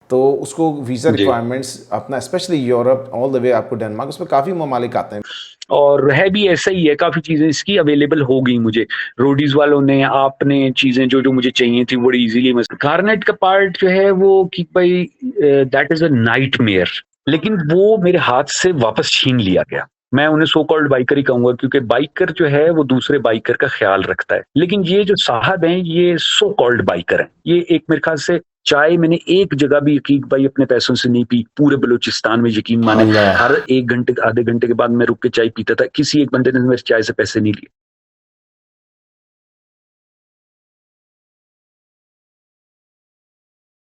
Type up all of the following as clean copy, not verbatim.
तो उसको वीज़ा जी। रिक्वायरमेंट्स अपना स्पेशली यूरोप ऑल द वे आपको डेनमार्क, उसमें काफ़ी ममालिक आते हैं। और है भी ऐसा ही है, काफ़ी चीज़ें इसकी अवेलेबल हो गई मुझे। रोडीज़ वालों ने आपने चीज़ें जो मुझे चाहिए थी बड़ी ईज़िली मस गारनेट का पार्ट जो है वो कि भई दैट इज़ अ नाइटमेयर, लेकिन वो मेरे हाथ से वापस छीन लिया गया। मैं उन्हें सो कॉल्ड बाइकर ही कहूँगा क्योंकि बाइकर जो है वो दूसरे बाइकर का ख़्याल रखता है। लेकिन ये जो साहब हैं ये सो कॉल्ड बाइकर हैं। ये एक मेरे ख़्याल से चाय मैंने एक जगह भी यकीन भाई अपने पैसों से नहीं पी, पूरे बलूचिस्तान में यकीन माने अल्लाह। हर 1 घंटे आधे घंटे के बाद मैं रुक के चाय पीता था, किसी एक बंदे ने मेरे चाय से पैसे नहीं लिए।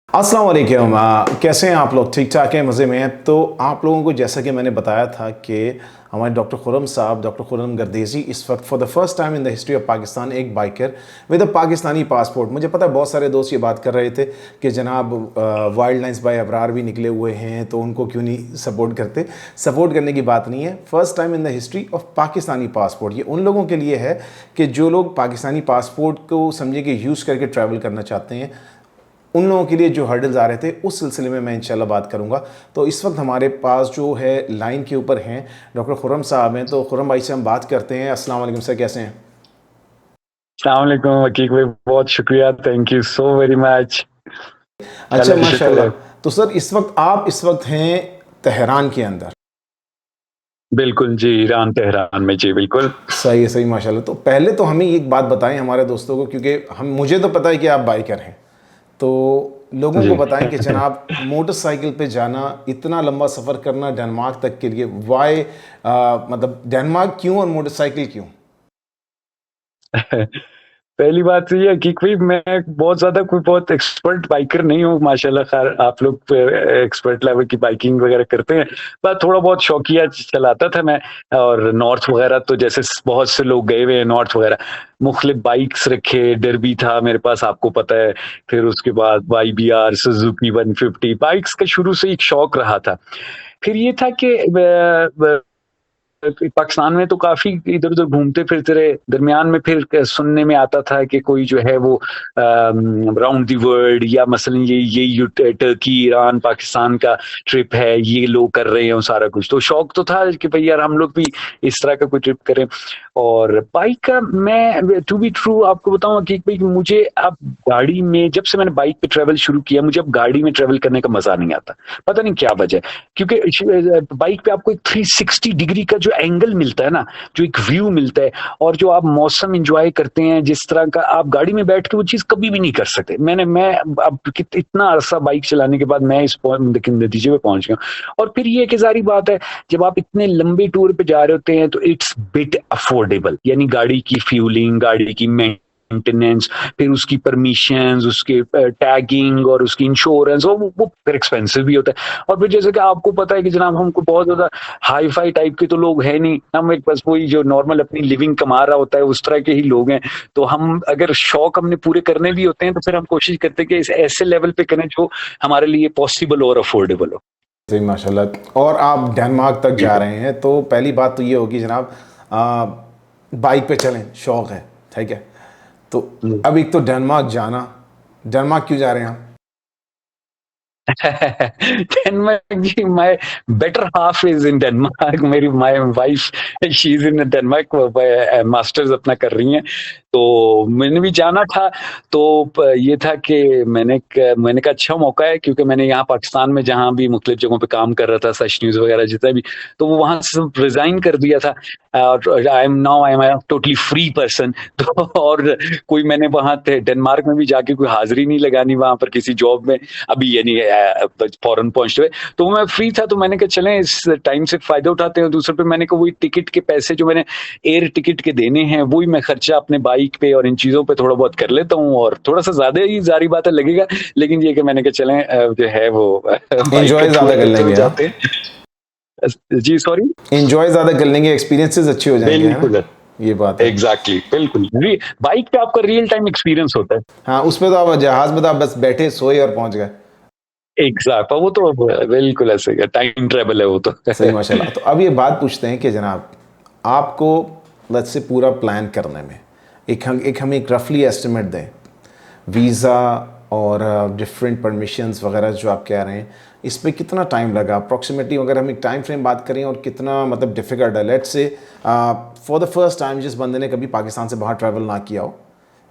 अस्सलाम वालेकुम, कैसे हैं आप लोग? ठीक ठाक हैं, मज़े में हैं? तो आप लोगों को जैसा कि मैंने बताया था कि हमारे डॉक्टर खुर्रम साहब, डॉक्टर खुर्रम गर्देज़ी इस वक्त for the first time in the history of Pakistan एक biker with a Pakistani passport. मुझे पता है बहुत सारे दोस्त ये बात कर रहे थे कि जनाब वाइल्ड लाइन्स बाय अबरार भी निकले हुए हैं तो उनको क्यों नहीं सपोर्ट करते। सपोर्ट करने की बात नहीं है, first time in the history of Pakistani passport. ये उन लोगों के लिए है कि जो लोग पाकिस्तानी पासपोर्ट को समझे कि यूज़ करके ट्रैवल करना चाहते हैं, उन लोगों के लिए जो हर्डल्स आ रहे थे उस सिलसिले में मैं इंशाल्लाह बात करूंगा। तो इस वक्त हमारे पास जो है लाइन के ऊपर हैं डॉक्टर खुर्रम साहब हैं, तो खुर्रम भाई से हम बात करते हैं। अस्सलाम वालेकुम सर, कैसे हैं? अस्सलाम वालेकुम वकील भाई, बहुत शुक्रिया, thank you so very much. अच्छा, अल्लाह का शुक्र माशाल्लाह। है। तो सर आप इस वक्त हैं तेहरान के अंदर? बिल्कुल जी, ईरान तेहरान में जी, बिल्कुल। सही है, सही, माशाल्लाह। तो पहले तो हमें एक बात बताएं हमारे दोस्तों को, क्योंकि हम मुझे तो पता है कि आप बाइकर हैं, तो लोगों को जी। बताएं कि जनाब मोटरसाइकिल पे जाना, इतना लंबा सफ़र करना डेनमार्क तक के लिए, वाई, मतलब डेनमार्क क्यों और मोटरसाइकिल क्यों? पहली बात तो ये है कि कोई मैं बहुत ज़्यादा कोई बहुत एक्सपर्ट बाइकर नहीं हूँ माशाल्लाह। ख़ैर आप लोग एक्सपर्ट लेवल की बाइकिंग वग़ैरह करते हैं, पर थोड़ा बहुत शौकिया चलाता था मैं। और नॉर्थ वग़ैरह तो जैसे बहुत से लोग गए हुए हैं नॉर्थ वग़ैरह, मुख्तलिफ बाइक्स रखे, डर्बी था मेरे पास आपको पता है, फिर उसके बाद वाईबीआर, सुज़ुकी 150 बाइक्स का शुरू से एक शौक रहा था। फिर ये था कि पाकिस्तान में तो काफ़ी इधर-उधर घूमते-फिरते रहे। दरमियान में फिर सुनने में आता था कि कोई जो है वो राउंड द वर्ल्ड या मसलन ये टर्की, ईरान, पाकिस्तान का ट्रिप है, ये लोग कर रहे हैं सारा कुछ। तो शौक तो था कि भई यार हम लोग भी इस तरह का कोई ट्रिप करें। और बाइक का मैं टू बी ट्रू आपको बताऊँ कि भई मुझे अब गाड़ी में जब से मैंने बाइक पे ट्रैवल शुरू किया, मुझे अब गाड़ी में ट्रैवल करने का मज़ा नहीं आता। पता नहीं क्या वजह है? क्योंकि बाइक पे आपको एक 360 डिग्री का जो एंगल मिलता है ना, जो एक व्यू मिलता है और जो आप मौसम एंजॉय करते हैं जिस तरह का, आप गाड़ी में बैठ के वो चीज़ कभी भी नहीं कर सकते। मैं अब इतना अरसा बाइक चलाने के बाद मैं इस नतीजे पे पहुंच गया। और फिर ये कि जारी बात है, जब आप इतने लंबे टूर पे जा रहे होते हैं तो इट्स बिट अफोर्डेबल, यानी गाड़ी की फ्यूलिंग, गाड़ी की मेंटेनेंस, फिर उसकी परमिशंस, उसके टैगिंग और उसकी इंश्योरेंस, और वो फिर एक्सपेंसिव भी होता है। और फिर जैसे कि आपको पता है कि जनाब हमको बहुत ज़्यादा हाई-फाई टाइप के तो लोग हैं नहीं, हम एक बस वही जो नॉर्मल अपनी लिविंग कमा रहा होता है उस तरह के ही लोग हैं। तो हम अगर शौक हमने पूरे करने भी होते हैं तो फिर हम कोशिश करते हैं कि इस ऐसे लेवल पे करें जो हमारे लिए पॉसिबल और अफोर्डेबल हो। सही, माशाल्लाह। और आप डेनमार्क तक जा बिल्कुल। रहे हैं, तो पहली बात तो ये होगी जनाब, बाइक पे चलें, शौक है, ठीक है। तो जी। अब एक तो डेनमार्क जाना, डेनमार्क क्यों जा रहे हैं आप? डेनमार्क जी, my better half is in Denmark. मेरी my wife she is in Denmark, masters अपना कर रही हैं। तो मैंने भी जाना था। तो ये था कि मैंने कहा अच्छा मौका है, क्योंकि मैंने यहाँ पाकिस्तान में जहाँ भी मुख्तलिफ जगहों पे काम कर रहा था, सच न्यूज़ वगैरह जितना भी, तो वो वहाँ से रिजाइन कर दिया था। और I am totally free person. तो और कोई मैंने वहाँ डेनमार्क में भी जाके कोई हाजिरी नहीं लगानी वहाँ पर किसी जॉब में, अभी यानी फॉरेन पहुंचते हुए। तो मैं फ्री था, तो मैंने कहा चलें इस टाइम से फायदा उठाते हैं। दूसरे पे मैंने कहा वही टिकट के पैसे जो मैंने एयर टिकट के देने हैं वही मैं खर्चा अपने बाइक पे और इन चीजों पे थोड़ा बहुत कर लेता हूँ, और थोड़ा सा ज्यादा ही जारी बात है लगेगा, लेकिन ये कि मैंने कहा चलें जो है वो बाइक का एंजॉय ज़्यादा टूर कर करते हुए लेंगे, हाँ। जाते हैं। जी सॉरी। एंजॉय ज़्यादा कर लेंगे, एक्सपीरियंसेस अच्छे हो जाएंगे, है ना? बिल्कुल। ये बात है। एग्जैक्टली बिल्कुल, बाइक पे आपका रियल टाइम एक्सपीरियंस होता है। हाँ, उसमें तो आप जहाज़ में तो आप बस बैठे, सोए और पहुंच गए। एग्जैक्ट, वो तो बिल्कुल ऐसे टाइम ट्रेवल है वो तो। सही, माशाल्लाह। तो अब ये बात पूछते हैं कि जनाब आपको लेट्स से पूरा प्लान करने में एक हमें एक रफली एस्टिमेट दें, वीज़ा, और डिफरेंट परमिशंस वगैरह जो आप कह रहे हैं, इस पे कितना टाइम लगा अप्रॉक्सीमेटली, अगर हम एक टाइम फ्रेम बात करें, और कितना मतलब डिफ़िकल्ट है? Let's say for the first time जिस बंदे ने कभी पाकिस्तान से बाहर ट्रैवल ना किया हो,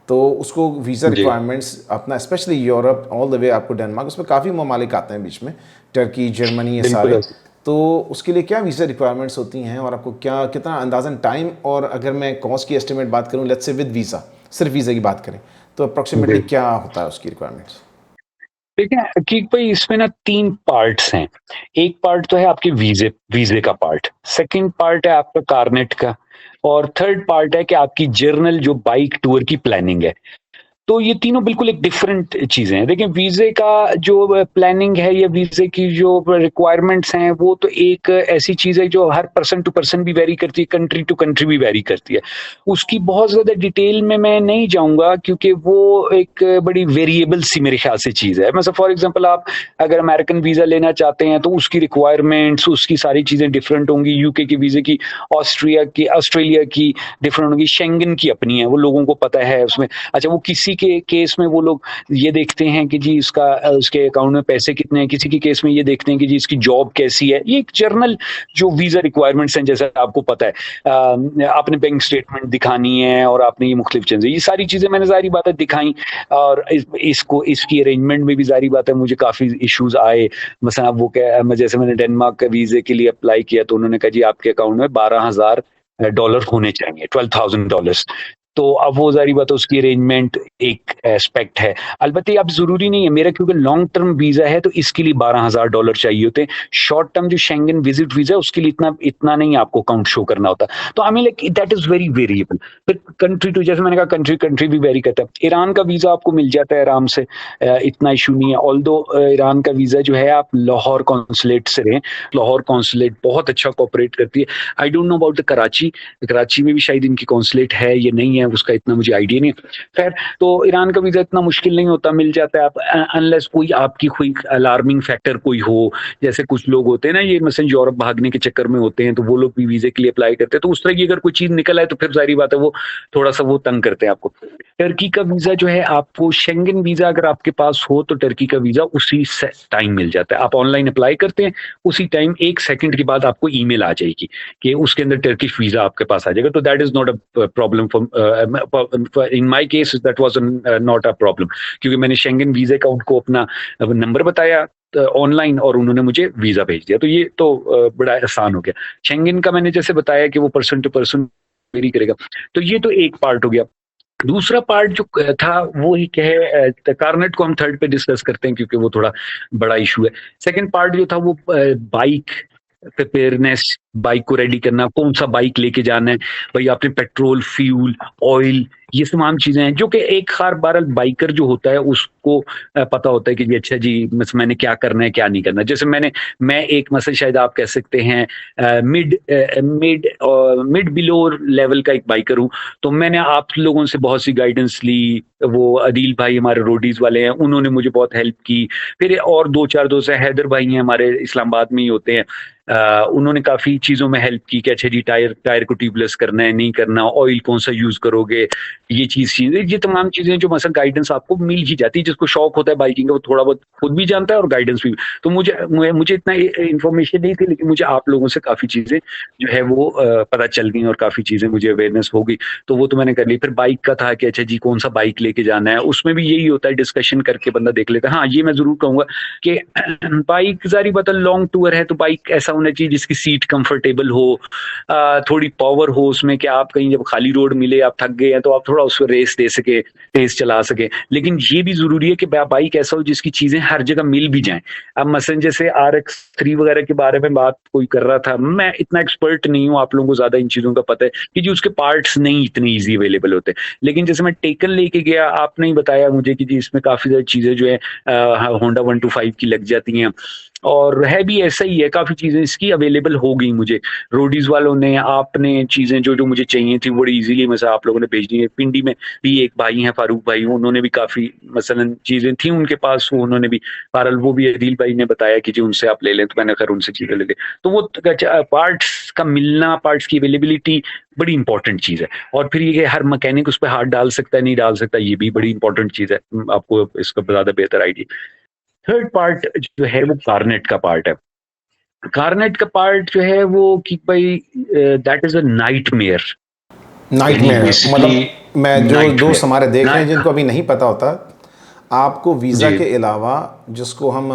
तो उसको वीज़ा जी रिक्वायरमेंट्स अपना, स्पेशली यूरोप ऑल द वे आपको डेनमार्क, उसमें काफ़ी ममालिक आते हैं बीच में, टर्की, जर्मनी, ये बिल्कुल सारे। ऐसे। तो उसके लिए क्या वीज़ा रिक्वायरमेंट्स होती हैं, और आपको क्या कितना अंदाज़न टाइम, और अगर मैं कॉस्ट की एस्टिमेट बात करूं, लेट्स से विद वीज़ा, सिर्फ वीज़ा की बात करें, तो अप्रॉक्सीमेटली जी क्या होता है उसकी रिक्वायरमेंट्स? देखिए कि भाई इसमें ना 3 पार्ट्स हैं। एक पार्ट तो है आपके वीज़े वीज़े का पार्ट, सेकंड पार्ट है आपका कारनेट का और थर्ड पार्ट है कि आपकी जर्नल जो बाइक टूर की प्लानिंग है। तो ये तीनों बिल्कुल एक डिफरेंट चीज़ें हैं। देखिए वीज़े का जो प्लानिंग है या वीज़े की जो रिक्वायरमेंट्स हैं, वो तो एक ऐसी चीज़ है जो हर पर्सन टू पर्सन भी वैरी करती है, कंट्री टू कंट्री भी वैरी करती है। उसकी बहुत ज़्यादा डिटेल में मैं नहीं जाऊँगा क्योंकि वो एक बड़ी वेरिएबल सी मेरे ख़्याल से चीज़ है। मतलब फॉर एग्ज़ाम्पल आप अगर अमेरिकन वीज़ा लेना चाहते हैं तो उसकी रिक्वायरमेंट्स, उसकी सारी चीज़ें डिफरेंट होंगी। यूके की वीज़े की, ऑस्ट्रेलिया की डिफरेंट होंगी, शेंगन की अपनी है, वो लोगों को पता है उसमें। अच्छा वो किसी के केस में वो लोग ये देखते हैं कि जी उसके अकाउंट में पैसे कितने हैं, किसी के केस में ये देखते हैं कि जी इसकी जॉब कैसी है। ये एक जर्नल जो वीज़ा रिक्वायरमेंट्स हैं, जैसा आपको पता है आपने बैंक स्टेटमेंट दिखानी है और आपने ये मुख्तलिफ चीज़ें, ये सारी चीज़ें मैंने ज़ाहिर बात है दिखाई। और इसकी अरेंजमेंट में भी ज़ाहिर बात है मुझे काफ़ी इश्यूज़ आए। मसलन अब वो क्या, जैसे मैंने डेनमार्क का वीज़े के लिए अप्लाई किया तो उन्होंने कहा जी आपके अकाउंट में $12,000 होने चाहिए, $12,000। तो अब वो ज़ाहिर बात है उसकी अरेंजमेंट एक एस्पेक्ट है। अलबत्ते अब ज़रूरी नहीं है, मेरा क्योंकि लॉन्ग टर्म वीज़ा है तो इसके लिए $12,000 चाहिए होते हैं। शॉर्ट टर्म जो शेंगन विजिट वीज़ा है उसके लिए इतना नहीं आपको अकाउंट शो करना होता। तो I mean like that is very variable. फिर कंट्री टू, जैसे मैंने कहा कंट्री भी वेरी करता है। ईरान का वीज़ा आपको मिल जाता है आराम से, इतना इशू नहीं है। ऑल्दो ईरान का वीज़ा जो है आप लाहौर कॉन्सुलेट से रहें, लाहौर कॉन्सुलेट बहुत अच्छा कोऑपरेट करती है। I don't know about the Karachi में भी शायद इनकी कॉन्सुलेट है या नहीं है, उसका इतना मुझे आइडिया नहीं है। खैर, तो ईरान का वीज़ा इतना मुश्किल नहीं होता, मिल जाता है। आप अनलेस कोई आपकी कोई अलार्मिंग फैक्टर कोई हो, जैसे कुछ लोग होते हैं ना, ये मसलन यूरोप भागने के चक्कर में होते हैं तो वो लोग भी वीज़े के लिए अप्लाई करते हैं। तो उस तरह की अगर कोई चीज़ निकल आए तो फिर ज़ाहिर बात है वो थोड़ा-सा वो तंग करते हैं आपको। टर्की का वीज़ा जो है, आपको शेंगन वीज़ा अगर आपके पास हो तो टर्की का वीज़ा उसी से टाइम मिल जाता है। आप ऑनलाइन अप्लाई करते हैं, उसी टाइम 1 सेकंड के बाद आपको ईमेल आ जाएगी कि उसके अंदर टर्किश वीज़ा आपके पास आ जाएगा। तो that is not a problem for in my case, that was not a problem, क्योंकि मैंने शेंगन वीज़ा का उनको अपना नंबर बताया ऑनलाइन और उन्होंने मुझे वीज़ा भेज दिया। तो ये तो बड़ा आसान हो गया। शेंगन का मैंने जैसे बताया कि वो पर्सन टू पर्सन वेरी करेगा। तो ये तो एक पार्ट हो गया। दूसरा पार्ट जो था वो एक है, कारनेट को हम थर्ड पे डिस्कस करते हैं क्योंकि वो थोड़ा बड़ा इशू है। सेकंड पार्ट जो था वो बाइक प्रिपेयरनेस, बाइक को रेडी करना, कौन सा बाइक लेके जाना है, भाई आपने पेट्रोल, फ्यूल, ऑयल, ये तमाम चीजें हैं जो कि एक खार बहरहाल बाइकर जो होता है उसको पता होता है कि जी अच्छा जी मैंने क्या करना है क्या नहीं करना। जैसे मैं एक मसला शायद आप कह सकते हैं mid mid mid below level का एक बाइकर हूँ। तो मैंने आप लोगों से बहुत सी गाइडेंस ली, वो अदील भाई हमारे रोडीज वाले हैं, उन्होंने मुझे बहुत हेल्प की। फिर और 2-4 दोस्त हैं, हैदर भाई हैं हमारे इस्लामाबाद में ही होते हैं, उन्होंने काफ़ी चीज़ों में हेल्प की कि अच्छा जी टायर को ट्यूबलेस करना है नहीं करना, ऑयल कौन सा यूज़ करोगे, ये तमाम चीज़ें जो मसलन गाइडेंस आपको मिल ही जाती है। जिसको शौक होता है बाइकिंग का वो थोड़ा बहुत खुद भी जानता है और गाइडेंस भी। तो मुझे इतना इन्फॉर्मेशन नहीं थी, लेकिन मुझे आप लोगों से काफ़ी चीज़ें जो है वो पता चल गई और काफ़ी चीज़ें मुझे अवेयरनेस हो गई। तो वो तो मैंने कर ली। फिर बाइक का था कि अच्छा जी कौन सा बाइक लेके जाना है, उसमें भी यही होता है, डिस्कशन करके बंदा देख लेता है। हाँ, ये मैं ज़रूर कहूँगा कि बाइक ज़ाहिर बात है लॉन्ग टूर है तो बाइक ऐसा होना चाहिए जिसकी सीट कंफर्टेबल हो, थोड़ी पावर हो उसमें, कि आप कहीं जब खाली रोड मिले आप थक गए हैं तो आप थोड़ा उसको रेस दे सके, तेज चला सके। लेकिन ये भी जरूरी है कि बाइक ऐसा हो जिसकी चीजें हर जगह मिल भी जाएं। अब मसलन जैसे RX-3 वगैरह के बारे में बात कोई कर रहा था, मैं इतना एक्सपर्ट नहीं हूँ, आप लोगों को ज्यादा इन चीजों का पता है कि जी उसके पार्ट्स नहीं इतने ईजी अवेलेबल होते। लेकिन जैसे मैं टेकन लेके गया, आपने ही बताया मुझे कि जी इसमें काफी सारी चीजें जो है होंडा 125 की लग जाती हैं। और है भी ऐसा ही है, काफ़ी चीज़ें इसकी अवेलेबल हो गई मुझे। रोडीज़ वालों ने, आपने चीज़ें जो मुझे चाहिए थी बड़ी ईज़िली मसा आप लोगों ने भेज दी है। पिंडी में भी एक भाई हैं फ़ारूक भाई, उन्होंने भी काफ़ी मसलन चीज़ें थी उनके पास, वो उन्होंने भी बहरहाल वो भी अदील भाई ने बताया कि जी उनसे आप ले लें, तो मैंने खैर उनसे चीज़ें ले ली। तो वो पार्ट्स का मिलना, पार्ट्स की अवेलेबिलिटी बड़ी इंपॉर्टेंट चीज़ है। और फिर ये कि हर मैकेनिक उस पे हाथ डाल सकता है, नहीं डाल सकता, ये भी बड़ी इंपॉर्टेंट चीज़ है। आपको इसका ज़्यादा बेहतर आइडिया। थर्ड पार्ट जो है वो कार्नेट का पार्ट है। कार्नेट का पार्ट जो है वो कि भाई दैट इज़ अ नाइटमेयर, यानी नाइटमेयर बेसिकली मतलब मैं जो दोस्त नाइटमेयर हमारे देख रहे ना। हैं जिनको अभी नहीं पता होता, आपको वीज़ा जी, के अलावा जिसको हम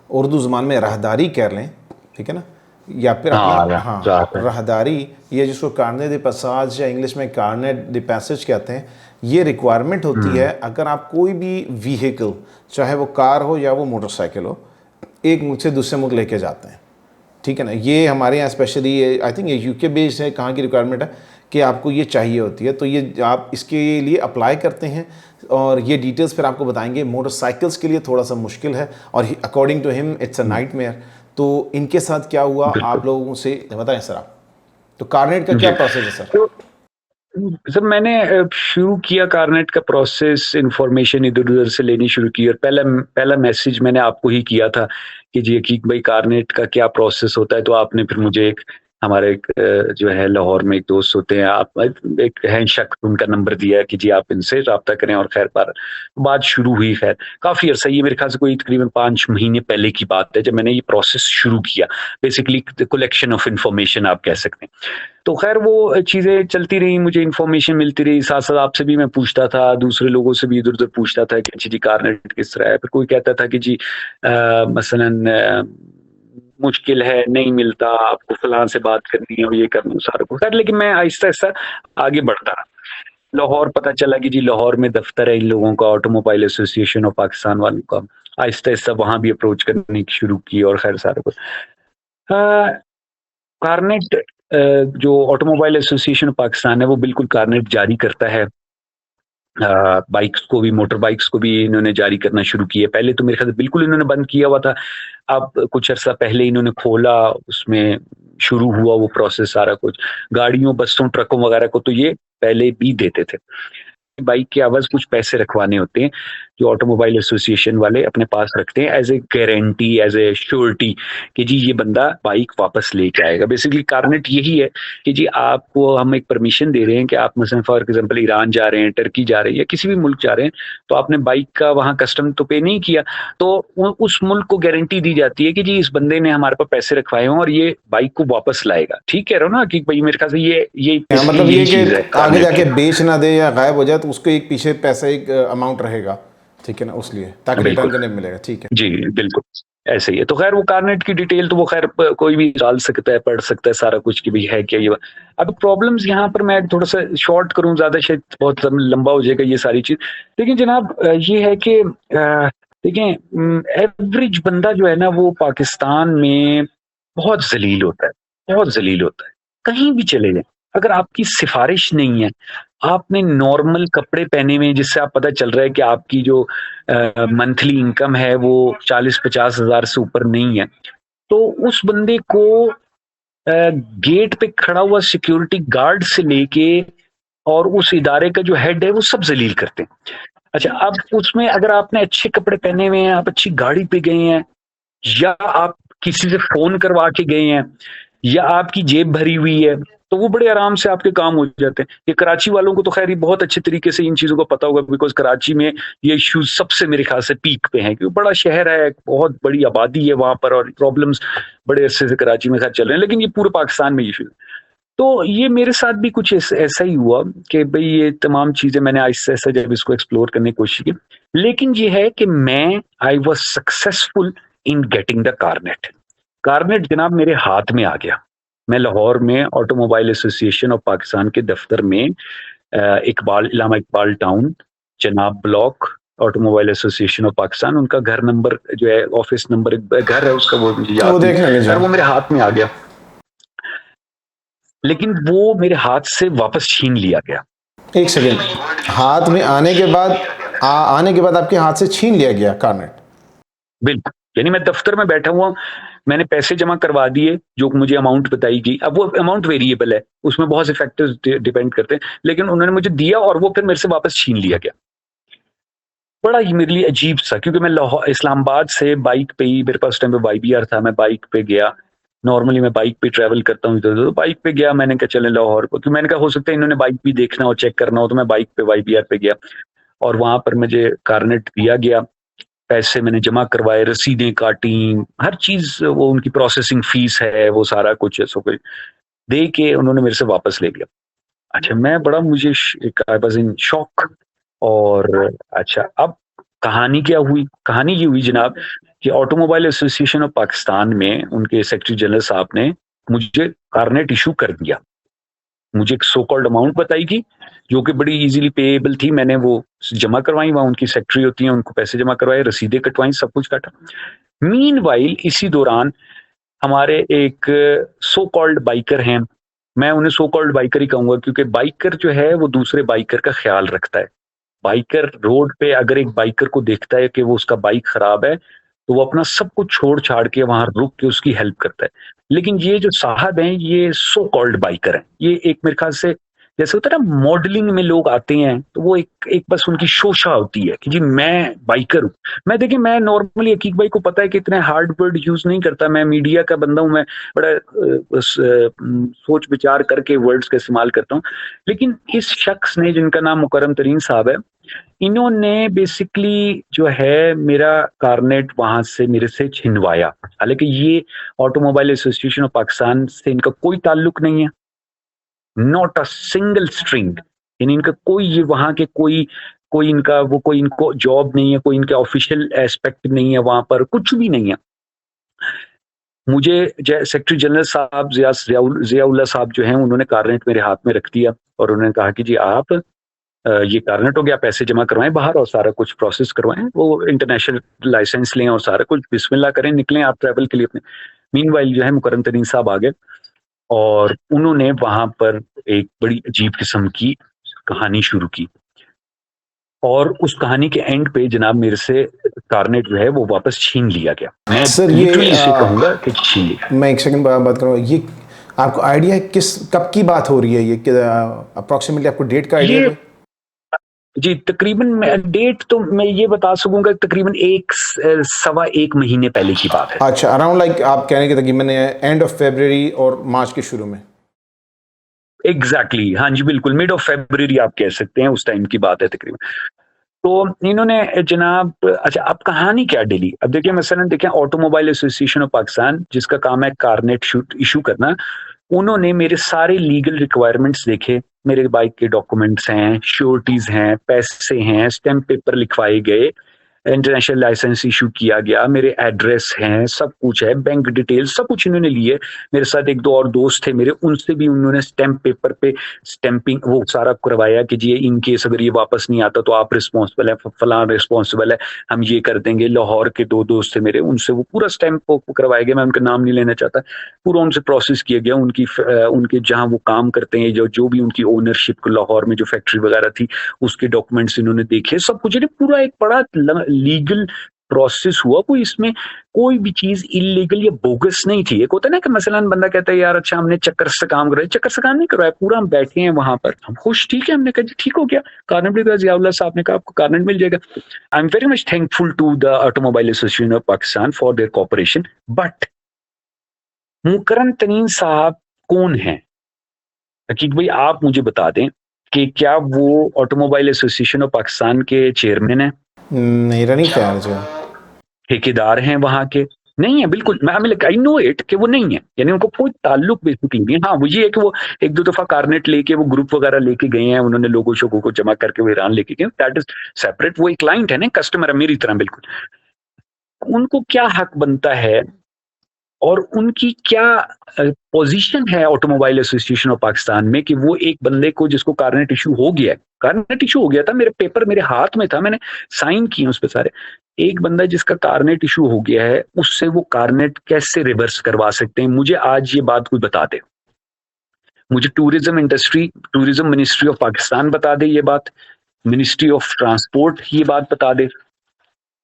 उर्दू ज़ुबान में राहदारी कह लें, ठीक है ना, या फिर अपना हाँ, हाँ रात है। राहदारी, ये जिसको कार्ने दे पासाज या इंग्लिश में कार्नेट दे पैसेज कहते हैं, ये रिक्वायरमेंट होती है अगर आप कोई भी व्हीकल, चाहे वो कार हो या वो मोटरसाइकिल हो, एक मुल्क से दूसरे मुल्क लेके जाते हैं, ठीक है ना। ये हमारे यहाँ स्पेशली आई थिंक ये यूके बेस्ड है, कहाँ की रिक्वायरमेंट है कि आपको ये चाहिए होती है, तो ये आप इसके लिए अप्लाई करते हैं और ये डिटेल्स फिर आपको बताएंगे। मोटरसाइकिल्स के लिए थोड़ा सा मुश्किल है और according to him it's a nightmare. तो इनके साथ क्या हुआ बिल्कुल। आप लोगों से बताएं सर आप, तो कार्नेट का क्या जी, प्रोसेस है सर? तो जब मैंने शुरू किया कार्नेट का प्रोसेस, इन्फॉर्मेशन इधर-उधर से लेनी शुरू की और पहला पहला मैसेज मैंने आपको ही किया था कि जी हकीक भाई कार्नेट का क्या प्रोसेस होता है, तो आपने फिर मुझे एक हमारे एक जो है लाहौर में एक दोस्त होते हैं, आप एक हैं शख्स, उनका नंबर दिया कि जी आप इनसे राब्ता करें और खैर बात शुरू हुई। खैर काफ़ी अरसा, ये मेरे ख्याल से कोई तकरीबन 5 महीने पहले की बात है जब मैंने ये प्रोसेस शुरू किया। बेसिकली कलेक्शन ऑफ इन्फॉर्मेशन आप कह सकते हैं। तो खैर वो चीज़ें चलती रहीं, मुझे इन्फॉर्मेशन मिलती रही, साथ-साथ आपसे भी मैं पूछता था, दूसरे लोगों से भी इधर-उधर पूछता था कि अच्छा जी कार्नेट किस तरह है? फिर कोई कहता था कि जी मसलन मुश्किल है, नहीं मिलता, आपको फलाँ से बात करनी है और ये करना है, सारा कुछ। खैर लेकिन मैं आहिस्ता-आहिस्ता आगे बढ़ता रहा। लाहौर पता चला कि जी लाहौर में दफ्तर है इन लोगों का, ऑटोमोबाइल एसोसिएशन ऑफ पाकिस्तान वालों का। आहिस्ता-आहिस्ता वहाँ भी अप्रोच करनी शुरू की और खैर सारा कुछ। अ, कार्नेट जो ऑटोमोबाइल एसोसिएशन ऑफ पाकिस्तान है वो बिल्कुल कार्नेट जारी करता है। बाइक्स को भी, मोटर बाइक्स को भी इन्होंने जारी करना शुरू किया। पहले तो मेरे ख्याल से बिल्कुल इन्होंने बंद किया हुआ था। अब कुछ अर्सा पहले इन्होंने खोला, उसमें शुरू हुआ वो प्रोसेस सारा कुछ। गाड़ियों, बसों, ट्रकों वगैरह को तो ये पहले भी देते थे। बाइक के एवज़ कुछ पैसे रखवाने होते हैं, जो ऑटोमोबाइल एसोसिएशन वाले अपने पास रखते हैं as a guarantee, as a surety कि जी ये बंदा बाइक वापस लेके आएगा। बेसिकली कार्नेट यही है कि जी आपको हम एक परमिशन दे रहे हैं कि आप मसलन फॉर एग्ज़ाम्पल ईरान जा रहे हैं, टर्की जा रहे हैं या किसी भी मुल्क जा रहे हैं, तो आपने बाइक का वहाँ कस्टम तो पे नहीं किया, तो उ उस मुल्क को गारंटी दी जाती है कि जी इस बंदे ने हमारे पास पैसे रखवाए हैं और ये बाइक को वापस लाएगा। ठीक कह रहे हो ना कि भई मेरे ख्याल से ये हाँ, बेसिकली मतलब ये यही चीज़ है कि आगे कार्नेट की। जाके बेच ना दे या गायब हो जाए तो उसको एक पीछे पैसा एक अमाउंट रहेगा, ठीक है ना, उस लिए ताकि रिटर्न बिल्कुल। करने में मिलेगा, ठीक है। जी, बिल्कुल, ऐसे ही है। तो ख़ैर वो कार्नेट की डिटेल तो वो ख़ैर प कोई भी डाल सकता है, पढ़ सकता है सारा कुछ कि भई है क्या ये। अब प्रॉब्लम्स यहाँ पर मैं थोड़ा-सा शॉर्ट करूँ, ज़्यादा शायद बहुत लंबा हो जाएगा ये सारी चीज़। लेकिन जनाब ये है कि देखें एवरेज बंदा जो है ना वो पाकिस्तान में बहुत ज़लील होता है, बहुत ज़लील होता है। कहीं भी चले जाएँ, अगर आपकी सिफ़ारिश नहीं है, आपने नॉर्मल कपड़े पहने हुए हैं जिससे आप पता चल रहा है कि आपकी जो मंथली इनकम है वो 40-50 हज़ार से ऊपर नहीं है, तो उस बंदे को गेट पे खड़ा हुआ सिक्योरिटी गार्ड से लेके और उस इदारे का जो हेड है वो सब ज़लील करते हैं। अच्छा, अब उसमें अगर आपने अच्छे कपड़े पहने हुए हैं, आप अच्छी गाड़ी पे गए हैं या आप किसी से फ़ोन करवा के गए हैं या आपकी जेब भरी हुई है, तो वो बड़े आराम से आपके काम हो जाते हैं। ये कराची वालों को तो ख़ैर ये बहुत अच्छे तरीके से इन चीज़ों का पता होगा बिकॉज़ कराची में ये इश्यूज़ सबसे मेरे ख़्याल से पीक पे हैं क्योंकि बड़ा शहर है, बहुत बड़ी आबादी है वहाँ पर और प्रॉब्लम्स बड़े अरसे से कराची में ख़ैर चल रहे हैं, लेकिन ये पूरे पाकिस्तान में इश्यूज़ हैं। तो ये मेरे साथ भी कुछ ऐसा ही हुआ कि भई ये तमाम चीज़ें मैंने आहिस्ता-आहिस्ता जब इसको एक्सप्लोर करने की कोशिश की। लेकिन ये है कि I was successful in getting the carnet. Carnet जनाब मेरे हाथ में आ गया। मैं लाहौर में ऑटोमोबाइल एसोसिएशन ऑफ पाकिस्तान के दफ्तर में Allama Iqbal town, Chenab block, automobile association of Pakistan, उनका घर नंबर जो है ऑफ़िस नंबर एक घर है उसका वो मुझे वो याद नहीं। देख लेंगे खैर जो। वो मेरे हाथ में आ गया। लेकिन वो मेरे हाथ से वापस छीन लिया गया। एक सेकेंड, हाथ में आने के बाद आने के बाद आपके हाथ से छीन लिया गया कार्नेट? बिल्कुल, यानी मैं दफ्तर में बैठा हुआ हूं, मैंने पैसे जमा करवा दिए, जो मुझे अमाउंट बताई गई। अब वो अमाउंट वेरिएबल है, उसमें बहुत से फैक्टर्स डिपेंड करते हैं, लेकिन उन्होंने मुझे दिया और वो फिर मेरे से वापस छीन लिया गया। बड़ा ही मेरे लिए अजीब सा, क्योंकि मैं लाहौर इस्लामाबाद से बाइक पे ही, मेरे पास टाइम पे वाईबीआर था, मैं बाइक पे गया। नॉर्मली मैं बाइक पे ट्रैवल करता हूँ इधर-उधर, तो बाइक पे गया, मैंने कहा चले लाहौर को, क्योंकि मैंने कहा हो सकता है इन्होंने बाइक भी देखना हो, चेक करना हो, तो मैं बाइक पे वाईबीआर पे गया और वहां पर मुझे कारनेट दिया गया। पैसे मैंने जमा करवाए, रसीदें काटी, हर चीज, वो उनकी प्रोसेसिंग फीस है, वो सारा कुछ सब कुछ दे के उन्होंने मेरे से वापस ले लिया। अच्छा, मैं बड़ा मुझे आई वाज इन शॉक। और अच्छा, अब कहानी क्या हुई? कहानी ये हुई जनाब कि ऑटोमोबाइल एसोसिएशन ऑफ पाकिस्तान में उनके सेक्रेटरी जनरल साहब ने मुझे कारनेट इशू कर दिया। मुझे एक सो कॉल्ड अमाउंट बताई गई, जो कि बड़ी इजीली पेएबल थी। मैंने वो जमा करवाई, वहां उनकी सेक्रेटरी होती हैं, उनको पैसे जमा करवाए, रसीदें कटवाई, सब कुछ काटा। मीनवाइल इसी दौरान हमारे एक सो कॉल्ड बाइकर हैं, मैं उन्हें सो कॉल्ड बाइकर ही कहूंगा, क्योंकि बाइकर जो है वो दूसरे बाइकर का ख्याल रखता है। बाइकर रोड पे अगर एक बाइकर को देखता है कि वो उसका बाइक खराब है, तो वो अपना सब कुछ छोड़ छाड़ के वहां रुक के उसकी हेल्प करता है। लेकिन ये जो साहब हैं, ये सो कॉल्ड बाइकर हैं। ये एक मेरे ख्याल से जैसे होता है ना, मॉडलिंग में लोग आते हैं तो वो एक एक बस उनकी शोशा होती है कि जी मैं बाइकर हूँ। मैं देखिए, मैं नॉर्मली अकीक भाई को पता है कि इतने हार्ड वर्ड यूज नहीं करता, मैं मीडिया का बंदा हूँ, मैं बड़ा सोच विचार करके वर्ड्स का इस्तेमाल करता हूँ। लेकिन इस शख्स ने, जिनका नाम मुकर्रम तरीन साहब है, इन्होंने बेसिकली जो है मेरा कारनेट वहां से मेरे से छिनवाया। हालांकि ये ऑटोमोबाइल एसोसिएशन ऑफ पाकिस्तान से इनका कोई ताल्लुक नहीं है, नॉट अ सिंगल स्ट्रिंग। यानी इनका कोई, ये वहां के कोई कोई इनका वो कोई इनको जॉब नहीं है, कोई इनके ऑफिशियल एस्पेक्ट नहीं है, वहां पर कुछ भी नहीं है। मुझे सेक्रेटरी जनरल साहब जियाउल्ला साहब जो हैं, उन्होंने कारनेट मेरे हाथ में रख दिया और उन्होंने कहा कि जी आप ये कारनेट हो गया, पैसे जमा करवाएं बाहर और सारा कुछ प्रोसेस करवाएं, वो इंटरनेशनल लाइसेंस लें और सारा कुछ बिस्मिल्लाह करें, निकलें आप ट्रैवल के लिए अपने। मीनवाइल जो है मुकर्रम तरीन साहब आ गए और उन्होंने वहां पर एक बड़ी अजीब किस्म की कहानी शुरू की। और उस कहानी के एंड पे जनाब मेरे से कारनेट जो है वो वापस छीन लिया गया। मैं सर लिटरली इसे कहूंगा कि छीन लिया। मैं एक सेकंड बात करूँ, ये आपको आइडिया है किस कब की बात हो रही है? ये अप्रोक्सीमेटली आपको डेट का आइडिया है? जी, तकरीबन डेट तो मैं ये बता सकूंगा, तकरीबन सवा एक महीने पहले की बात है। अच्छा, अराउंड लाइक आप कहने के तकरीबन एंड ऑफ फरवरी और मार्च के शुरू में। एग्जैक्टली, हाँ जी बिल्कुल, मिड ऑफ फेब्रुअरी आप कह सकते हैं, उस टाइम की बात है तकरीबन। तो इन्होंने जनाब, अच्छा अब कहानी क्या डली? अब देखिए मसलन देखिए, ऑटोमोबाइल एसोसिएशन ऑफ पाकिस्तान जिसका काम है कारनेट इशू करना, उन्होंने मेरे सारे लीगल रिक्वायरमेंट्स देखे। मेरे बाइक के डॉक्यूमेंट्स हैं, श्योरिटीज हैं, पैसे हैं, स्टैम्प पेपर लिखवाए गए, इंटरनेशनल लाइसेंस इशू किया गया, मेरे एड्रेस हैं, सब कुछ है, बैंक डिटेल सब कुछ इन्होंने लिए। मेरे साथ एक दो और दोस्त थे मेरे, उनसे भी उन्होंने स्टैम्प पेपर पे स्टैंपिंग वो सारा करवाया कि जी इन केस अगर ये वापस नहीं आता तो आप रिस्पॉन्सिबल है, फलां रिस्पॉन्सिबल है, हम ये कर देंगे। लाहौर के दो दोस्त थे मेरे, उनसे वो पूरा स्टैम्प करवाया गया। मैं उनका नाम नहीं लेना चाहता, पूरा उनसे प्रोसेस किया गया। उनके जहाँ वो काम करते हैं, जो भी उनकी ओनरशिप लाहौर में जो फैक्ट्री वगैरह थी, उसके डॉक्यूमेंट्स इन्होंने देखे, सब कुछ। पूरा एक बड़ा लीगल प्रोसेस हुआ। कोई इसमें कोई भी चीज इलीगल या बोगस नहीं थी। एक होता है ना कि मसलन बंदा कहता है यार अच्छा हमने चक्कर से काम करवाया, चक्कर से काम नहीं करवाया, पूरा हम बैठे हैं वहां पर, हम खुश, ठीक है। हमने कहा जी ठीक हो गया, कारनेट भी दिया। जियाउल्लाह साहब ने कहा आपको कारनेट मिल जाएगा। I am very much thankful to the automobile association of Pakistan for their cooperation. But Mukarram Tareen साहब कौन है? हकीक भाई आप मुझे बता दें कि क्या वो ऑटोमोबाइल एसोसिएशन ऑफ पाकिस्तान के चेयरमैन है? मेरा नहीं ख्याल है। ठेकेदार हैं वहां के? नहीं है बिल्कुल। मैं आई नो इट कि वो नहीं है, यानी उनको कोई ताल्लुक बेसिकली नहीं है। हाँ वो ये है कि वो एक दो दफा कारनेट लेके वो ग्रुप वगैरह लेके गए हैं, उन्होंने लोगों शोगों को जमा करके वो ईरान लेके गए, दैट इज सेपरेट। वो एक क्लाइंट है ना, कस्टमर है मेरी तरह बिल्कुल। उनको क्या हक बनता है और उनकी क्या पोजीशन है ऑटोमोबाइल एसोसिएशन ऑफ पाकिस्तान में कि वो एक बंदे को, जिसको कारनेट इशू हो गया है, कारनेट इशू हो गया था, मेरे पेपर मेरे हाथ में था, मैंने साइन किए उस पर सारे, एक बंदा जिसका कारनेट इशू हो गया है, उससे वो कारनेट कैसे रिवर्स करवा सकते हैं? मुझे आज ये बात कोई बता दे। मुझे tourism industry, tourism ministry of Pakistan बता दे ये बात, मिनिस्ट्री ऑफ ट्रांसपोर्ट ये बात बता दे,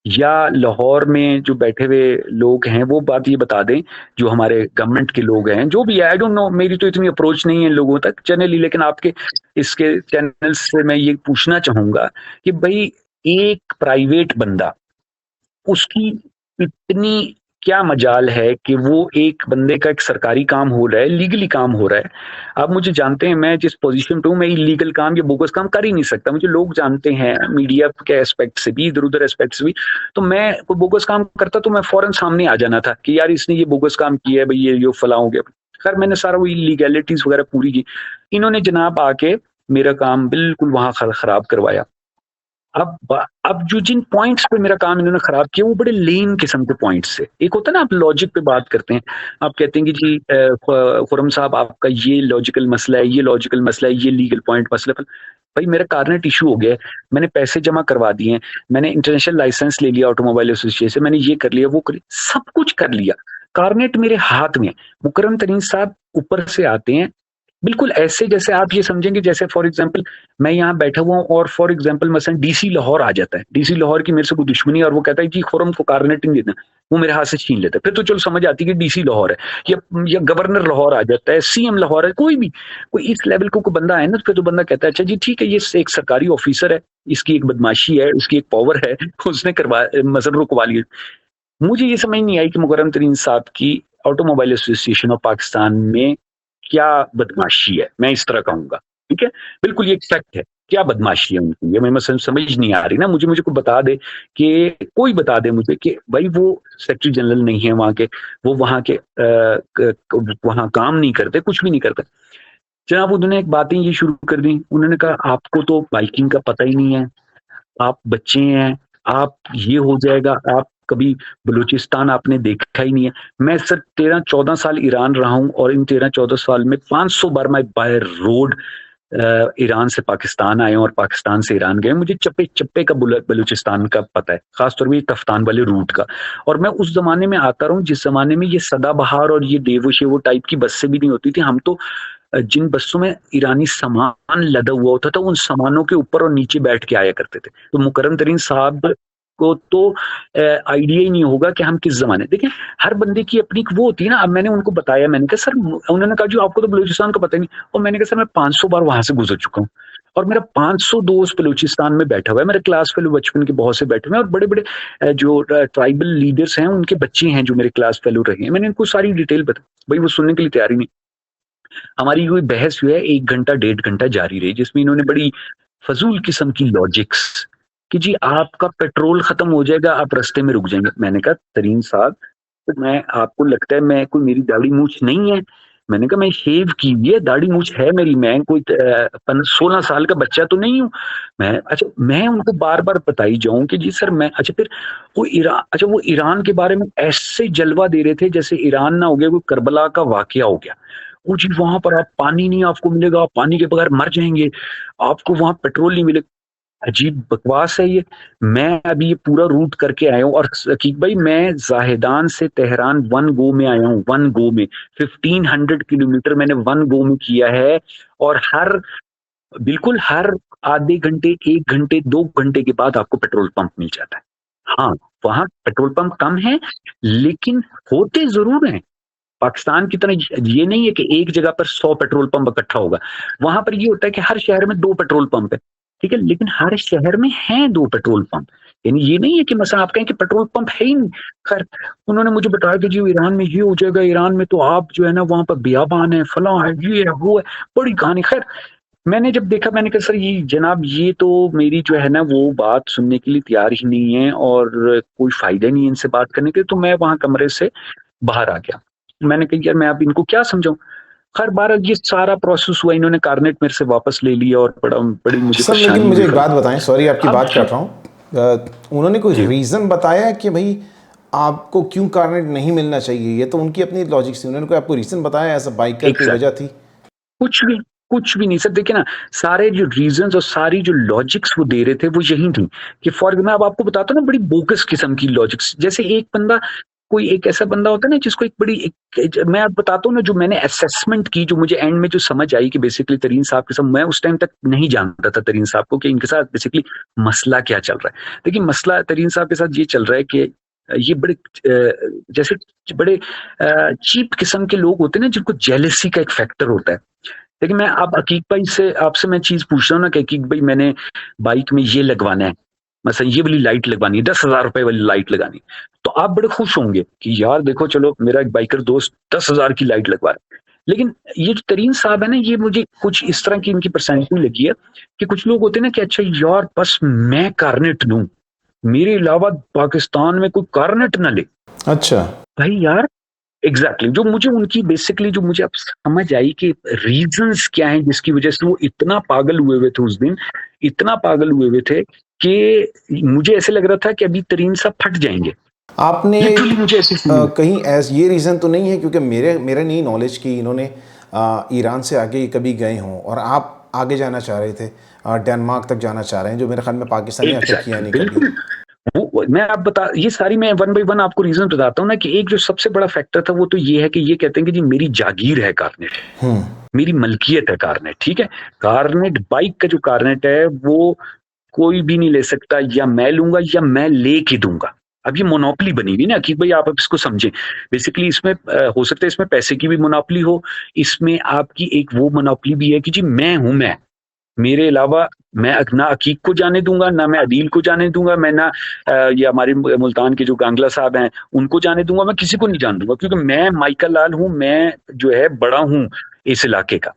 या लाहौर में जो बैठे हुए लोग हैं वो बात ये बता दें, जो हमारे गवर्नमेंट के लोग हैं, जो भी है, आई डोंट नो, मेरी तो इतनी अप्रोच नहीं है लोगों तक जनरली, लेकिन आपके इसके चैनल से मैं ये पूछना चाहूंगा कि भाई एक प्राइवेट बंदा, उसकी इतनी क्या मजाल है कि वो एक बंदे का एक सरकारी काम हो रहा है, लीगली काम हो रहा है। आप मुझे जानते हैं, मैं जिस पोजीशन पे हूँ, मैं इलीगल काम या बोगस काम कर ही नहीं सकता। मुझे लोग जानते हैं मीडिया के एस्पेक्ट से भी, इधर उधर एस्पेक्ट से भी। तो मैं कोई बोगस काम करता तो मैं फौरन सामने आ जाना था कि यार इसने ये बोगस काम किया है, भाई ये फला हो गया। खैर मैंने सारा वो लीगैलिटीज वगैरह पूरी की। इन्होंने जनाब आके मेरा काम बिल्कुल वहां खराब करवाया। अब जो जिन पॉइंट्स पे मेरा काम इन्होंने खराब किया वो बड़े लेम किस्म के पॉइंट्स से। एक होता है ना, आप लॉजिक पे बात करते हैं, आप कहते हैं कि जी खुरम साहब आपका ये लॉजिकल मसला है, ये लॉजिकल मसला है, ये लीगल पॉइंट मसला है। भाई मेरा कार्नेट इशू हो गया है, मैंने पैसे जमा करवा दिए हैं, मैंने इंटरनेशनल लाइसेंस ले लिया ऑटोमोबाइल एसोसिएशन से, मैंने ये कर लिया वो कर लिया, सब कुछ कर लिया, कार्नेट मेरे हाथ में। मुकर्रम तरीन साहब ऊपर से आते हैं, बिल्कुल ऐसे जैसे आप ये समझेंगे जैसे फॉर एग्जांपल मैं यहाँ बैठा हुआ हूँ और फॉर एग्जांपल मसलन डीसी लाहौर आ जाता है, डीसी लाहौर की मेरे से कोई दुश्मनी है और वो कहता है जी खुरम को कार्नेट नहीं देना, वो मेरे हाथ से छीन लेता है। फिर तो चलो समझ आती है कि डीसी लाहौर है, या गवर्नर लाहौर आ जाता है, सीएम लाहौर है, कोई भी कोई इस लेवल को कोई बंदा है ना, फिर तो बंदा कहता है अच्छा जी ठीक है, ये एक सरकारी ऑफिसर है, इसकी एक बदमाशी है, इसकी एक पावर है, उसने करवा मसलन रुकवा लिया। मुझे ये समझ नहीं आई कि मुकर्रम तरीन साहब की ऑटोमोबाइल एसोसिएशन ऑफ पाकिस्तान में क्या बदमाशी है, मैं इस तरह कहूंगा। ठीक है, बिल्कुल ये एक फैक्ट है, क्या बदमाशी है उनकी, ये मैं समझ नहीं आ रही ना। मुझे कोई बता दे, कि कोई बता दे मुझे कि भाई वो सेक्रेटरी जनरल नहीं है वहां के, वो वहां के वहां काम नहीं करते, कुछ भी नहीं करते। जनाब उन्होंने एक बातें ये शुरू कर दी, उन्होंने कहा आपको तो बाइकिंग का पता ही नहीं है, आप बच्चे हैं, आप ये हो जाएगा, आप कभी बलूचिस्तान आपने देखा ही नहीं है। मैं सर 13-14 साल ईरान रहा हूं और इन 13-14 साल में 500 बार मैं बाय रोड ईरान से पाकिस्तान आए और पाकिस्तान से ईरान गए। मुझे चप्पे चप्पे का बलूचिस्तान का पता है, खासतौर पर कफ्तान वाले रूट का। और मैं उस जमाने में आता रहा हूँ जिस जमाने में ये सदाबहार और ये देवो शेवो टाइप की बसें भी नहीं होती थी। हम तो जिन बसों में ईरानी सामान लदा हुआ होता था, उन सामानों के ऊपर और नीचे बैठ के आया करते थे। तो मुकर्रम तरीन साहब को तो आइडिया ही नहीं होगा कि हम किस जमाने। देखिए हर बंदे की अपनी वो होती है ना। अब मैंने उनको बताया, मैंने कहा सर, उन्होंने कहा जी आपको तो बलूचिस्तान का पता ही नहीं। और मैंने कहा सर मैं 500 बार वहां से गुजर चुका हूँ और मेरा 500 दोस्त बलूचिस्तान में बैठा हुआ है, मेरे क्लास फेलो बचपन के बहुत से बैठे हुए हैं और बड़े बड़े जो ट्राइबल लीडर्स हैं उनके बच्चे हैं जो मेरे क्लास फेलो रहे हैं। मैंने इनको सारी डिटेल बता, भाई वो सुनने के लिए तैयार ही नहीं। हमारी कोई बहस जो है 1 घंटा 1.5 घंटा जारी रही, जिसमें इन्होंने बड़ी फजूल किस्म की लॉजिक्स कि जी आपका पेट्रोल खत्म हो जाएगा, आप रास्ते में रुक जाएंगे। मैंने कहा तरीन साहब, तो मैं आपको लगता है मैं कोई, मेरी दाढ़ी मूछ नहीं है? मैंने कहा मैं शेव की हुई है, दाढ़ी मूछ है मेरी, मैं कोई 16 साल का बच्चा तो नहीं हूँ मैं। अच्छा मैं उनको बार बार बताई जाऊं कि जी सर मैं, अच्छा फिर वो ईरान के बारे में ऐसे जलवा दे रहे थे जैसे ईरान ना हो गया कोई करबला का वाकया हो गया। वो जी वहां पर आप पानी नहीं आपको मिलेगा, आप पानी के बगैर मर जाएंगे, आपको वहां पेट्रोल नहीं मिलेगा। अजीब बकवास है ये। मैं अभी ये पूरा रूट करके आया हूँ और सकीब भाई मैं जाहिदान से तेहरान वन गो में आया हूँ, वन गो में 1500 किलोमीटर मैंने वन गो में किया है। और बिल्कुल हर आधे घंटे, 1 घंटे, 2 घंटे के बाद आपको पेट्रोल पंप मिल जाता है। हाँ, वहां पेट्रोल पंप कम है लेकिन होते जरूर हैं। पाकिस्तान की तरह ये नहीं है कि एक जगह पर 100 पेट्रोल पंप इकट्ठा होगा। वहां पर ये होता है कि हर शहर में 2 पेट्रोल पंप है, ठीक है, लेकिन हर शहर में हैं 2 पेट्रोल पंप। यानी ये नहीं है कि मसला आप कहें कि पेट्रोल पंप है ही नहीं। खैर उन्होंने मुझे बताया कि जी ईरान में ये हो जाएगा, ईरान में तो आप जो है ना वहां पर बियाबान है, फला है, ये है, वो है, बड़ी कहानी। खैर मैंने जब देखा मैंने कहा सर ये जनाब ये तो मेरी जो है ना वो बात सुनने के लिए तैयार ही नहीं है और कोई फायदा नहीं है इनसे बात करने के। तो मैं वहां कमरे से बाहर आ गया। मैंने कहा यार मैं अब इनको क्या समझाऊं। खैर बारह ये सारा प्रोसेस हुआ, इन्होंने कार्नेट मेरे से वापस ले लिया और बड़ी मुझे सर लेकिन मुझे एक बात बताएं, सॉरी आपकी बात अब काट रहा हूँ, उन्होंने कोई रीज़न बताया कि भाई आपको क्यों कार्नेट नहीं मिलना चाहिए? ये तो उनकी अपनी लॉजिक थी, उन्होंने कोई आपको रीज़न बताया ऐसा बाइकर की वजह थी? कुछ भी नहीं सर। देखिए ना, सारे जो रीजंस और सारी जो लॉजिक्स वो दे रहे थे वो यही थी कि फॉर मैं अब आपको बताता हूँ ना, बड़ी बोगस किस्म की लॉजिक्स। जैसे एक बंदा कोई एक ऐसा बंदा होता है ना जिसको एक बड़ी मैं आप बताता हूँ ना, जो मैंने असेसमेंट की, जो मुझे एंड में जो समझ आई कि बेसिकली तरीन साहब के साथ, मैं उस टाइम तक नहीं जानता था तरीन साहब को कि इनके साथ बेसिकली मसला क्या चल रहा है। देखिए मसला तरीन साहब के साथ ये चल रहा है कि ये बड़े जैसे बड़े चीप किस्म के लोग होते हैं ना, जिनको जेलसी का एक फैक्टर होता है। लेकिन मैं अब अकीक भाई से आपसे मैं चीज पूछ रहा हूँ ना कि अकीक भाई मैंने बाइक में ये लगवाना है, मतलब ये वाली लाइट लगवानी है, 10,000 रुपए वाली लाइट लगानी, तो आप बड़े खुश होंगे कि यार देखो चलो मेरा एक बाइकर दोस्त 10,000 की लाइट लगवा रहा है। लेकिन ये जो तरीन साहब है ना, ये मुझे कुछ इस तरह की इनकी पर्सनैलिटी लगी है कि कुछ लोग होते हैं ना कि अच्छा यार बस मैं कारनेट लूं, मेरे अलावा पाकिस्तान में कोई कारनेट ना ले। अच्छा भाई यार एग्जैक्टली जो मुझे उनकी बेसिकली जो मुझे अब समझ आई कि रीजंस क्या हैं जिसकी वजह से वो इतना पागल हुए थे उस दिन, इतना पागल हुए थे कि मुझे ऐसे लग रहा था कि अभी तरीन साहब फट जाएंगे। आपने लिटरली मुझे ऐसे फील हुआ। कहीं ये रीज़न तो नहीं है, क्योंकि मेरे नहीं नॉलेज कि इन्होंने ईरान से आगे कभी गए हों और आप आगे जाना चाह रहे थे, डेनमार्क तक जाना चाह रहे हैं, जो मेरे ख्याल में पाकिस्तान ने अच्छा किया नहीं कभी। बिल्कुल मैं आप बता ये सारी मैं वन बाई वन आपको रीजन बताता हूँ ना, कि एक जो सबसे बड़ा फैक्टर था वो तो ये है कि ये कहते हैं कि जी मेरी जागीर है कारनेट, मेरी मलकियत है कारनेट। ठीक है, कारनेट बाइक का जो कारनेट है वो कोई भी नहीं ले सकता, या मैं लूंगा या मैं लेके दूंगा। अब ये मोनोपली बनी हुई ना कि भाई आप अब इसको समझें, बेसिकली इसमें हो सकता है इसमें पैसे की भी मोनोपली हो, इसमें आपकी एक वो मोनोपली भी है कि जी मैं हूं, मैं मेरे अलावा मैं ना अकीक को जाने दूंगा, ना मैं अदील को जाने दूंगा, मैं ना ये हमारे मुल्तान के जो गांगला साहब हैं उनको जाने दूंगा, मैं किसी को नहीं जाने दूंगा, क्योंकि मैं माइकल लाल हूं, मैं जो है बड़ा हूं इस इलाके का,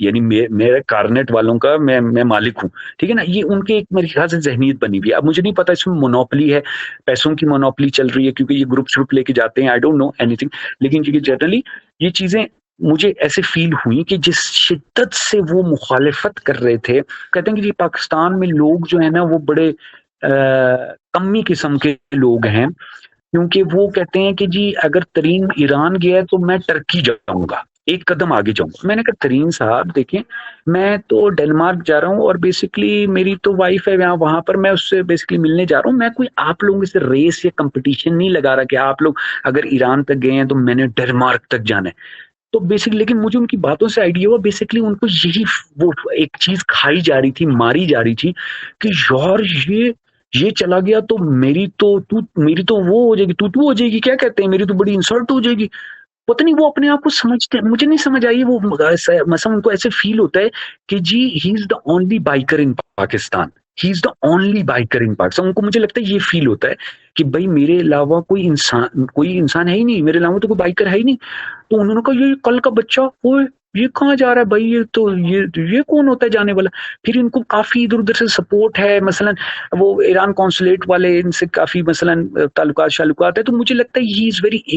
यानी मेरे कारनेट वालों का मैं मालिक हूँ। ठीक है ना, ये उनके एक मेरे ख्याल से जहनीत बनी हुई है। अब मुझे नहीं पता इसमें मोनोपली है, पैसों की मोनोपली चल रही है, क्योंकि ये ग्रुप श्रुप लेके जाते हैं, आई डोंट नो एनीथिंग, लेकिन क्योंकि जनरली ये चीजें मुझे ऐसे फील हुई कि जिस शिद्दत से वो मुखालिफत कर रहे थे, कहते हैं कि जी पाकिस्तान में लोग जो है ना वो बड़े कमी किस्म के लोग हैं, क्योंकि वो कहते हैं कि जी अगर तरीन ईरान गया है तो मैं टर्की जाऊंगा, एक कदम आगे जाऊंगा। मैंने कहा तरीन साहब देखें, मैं तो डेनमार्क जा रहा हूँ और बेसिकली मेरी तो वाइफ है वहां पर, मैं उससे बेसिकली मिलने जा रहा हूँ, मैं कोई आप लोगों से रेस या कंपटीशन नहीं लगा रहा कि आप लोग अगर ईरान तक गए हैं तो मैंने डेनमार्क तक जाना है। तो बेसिकली लेकिन मुझे उनकी बातों से आइडिया हुआ, बेसिकली उनको यही वो एक चीज खाई जा रही थी, मारी जा रही थी कि यार ये चला गया तो मेरी तो वो हो जाएगी, तू हो जाएगी, क्या कहते हैं, मेरी तो बड़ी इंसल्ट हो जाएगी। पता नहीं वो अपने आप को समझते हैं, मुझे नहीं समझ आई वो मतलब उनको ऐसे फील होता है कि जी he is the only biker in Pakistan, he is the only biker in Pakistan. उनको मुझे लगता है ये फील होता है कि भाई मेरे अलावा कोई इंसान है ही नहीं, मेरे अलावा तो कोई बाइकर है ही नहीं। तो उन्होंने कहा ये कल का बच्चा, ओए ये कहाँ जा रहा है भाई, ये कौन होता है जाने वाला। फिर इनको काफी इधर उधर से सपोर्ट है, मसलन वो ईरान कॉन्सुलेट वाले इनसे काफी मसलन ताल्लुकात है। तो मुझे लगता है he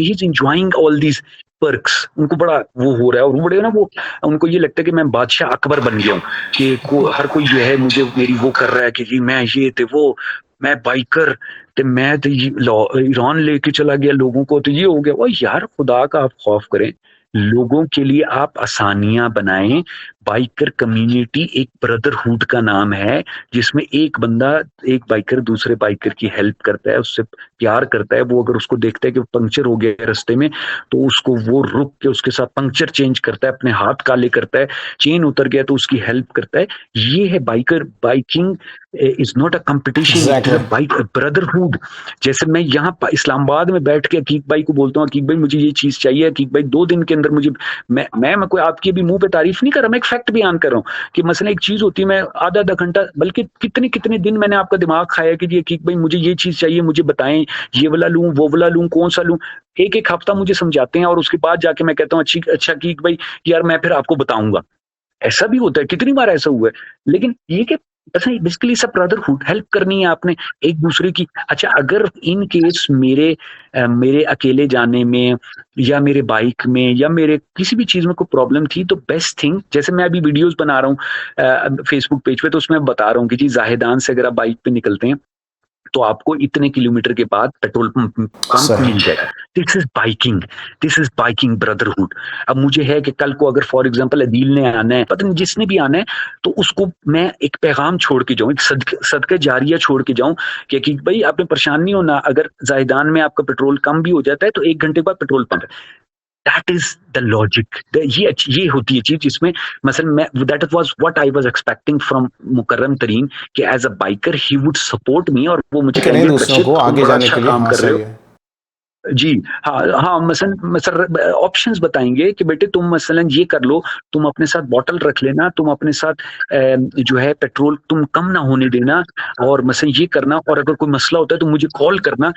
is enjoying all these perks, उनको बड़ा वो हो रहा है, और बड़े ना वो उनको ये लगता है कि मैं बादशाह अकबर बन गया हूँ, कि हर कोई जो है मुझे मेरी वो कर रहा है कि जी मैं ये थे वो, मैं बाइकर ते मैं तो ईरान लेके चला गया लोगों को, तो ये हो गया। वो यार खुदा का आप खौफ करें, लोगों के लिए आप आसानियां बनाएं। बाइकर कम्युनिटी एक ब्रदरहुड का नाम है, जिसमें एक बंदा एक बाइकर दूसरे बाइकर की हेल्प करता है, उससे प्यार करता है। वो अगर उसको देखता है कि पंक्चर हो गया रास्ते में तो उसको वो रुक के उसके साथ पंक्चर चेंज करता है, अपने हाथ काले करता है, चेन उतर गया तो उसकी हेल्प करता है। ये है biker, biking is not a competition, it is a bike brotherhood. जैसे मैं यहाँ इस्लामाबाद में बैठ के अकीक भाई को बोलता हूँ, अकीक भाई मुझे ये चीज चाहिए, अकीक भाई 2 दिन के अंदर मुझे, मैं कोई आपकी भी मुंह पे तारीफ नहीं कर रहा, मैं एक फैक्ट बयान कर रहा हूँ कि मसला एक चीज होती है, मैं आधा घंटा बल्कि कितने कितने दिन मैंने आपका दिमाग खाया कि जी अकीक भाई मुझे ये चीज चाहिए, मुझे बताएं ये वाला लूं वो वाला लूं कौन सा लूं। एक हफ्ता मुझे समझाते हैं और उसके बाद जाके मैं कहता हूँ अच्छा अकीक भाई यार मैं फिर आपको बताऊंगा। ऐसा भी होता है, कितनी बार ऐसा हुआ है। लेकिन ये कि बेसिकली सब ब्रदरहुड, हेल्प करनी है आपने एक दूसरे की। अच्छा अगर इन केस मेरे अकेले जाने में या मेरे बाइक में या मेरे किसी भी चीज में कोई प्रॉब्लम थी, तो बेस्ट थिंग, जैसे मैं अभी वीडियोस बना रहा हूँ फेसबुक पेज पे, तो उसमें बता रहा हूँ कि जी जाहिदान से अगर आप बाइक पे निकलते हैं तो आपको इतने किलोमीटर के बाद पेट्रोल पंप मिल जाएगा। This is biking brotherhood. अब मुझे है कि कल को अगर फॉर एग्जांपल अदील ने आना है, पता नहीं जिसने भी आना है, तो उसको मैं एक पैगाम छोड़ के जाऊं, एक सदका जारिया छोड़ के जाऊं कि भाई आपने परेशान नहीं होना, अगर जाहिदान में आपका पेट्रोल कम भी हो जाता है तो 1 घंटे बाद पेट्रोल पंप है। That is the logic. ये होती है चीज जिसमें मसलन मैं that was what I was expecting from Mukarram Tareen कि as a biker he would support me और वो मुझे कहेंगे दूसरों को आगे जाने के लिए। काम कर रहे हो जी। हाँ मसलन ऑप्शंस बताएंगे कि बेटे तुम मसलन ये कर लो, तुम अपने साथ बॉटल रख लेना, तुम अपने साथ जो है पेट्रोल तुम कम ना होने देना, और मसलन ये करना, और अगर कोई मसला होता है तो मुझे कॉल करना।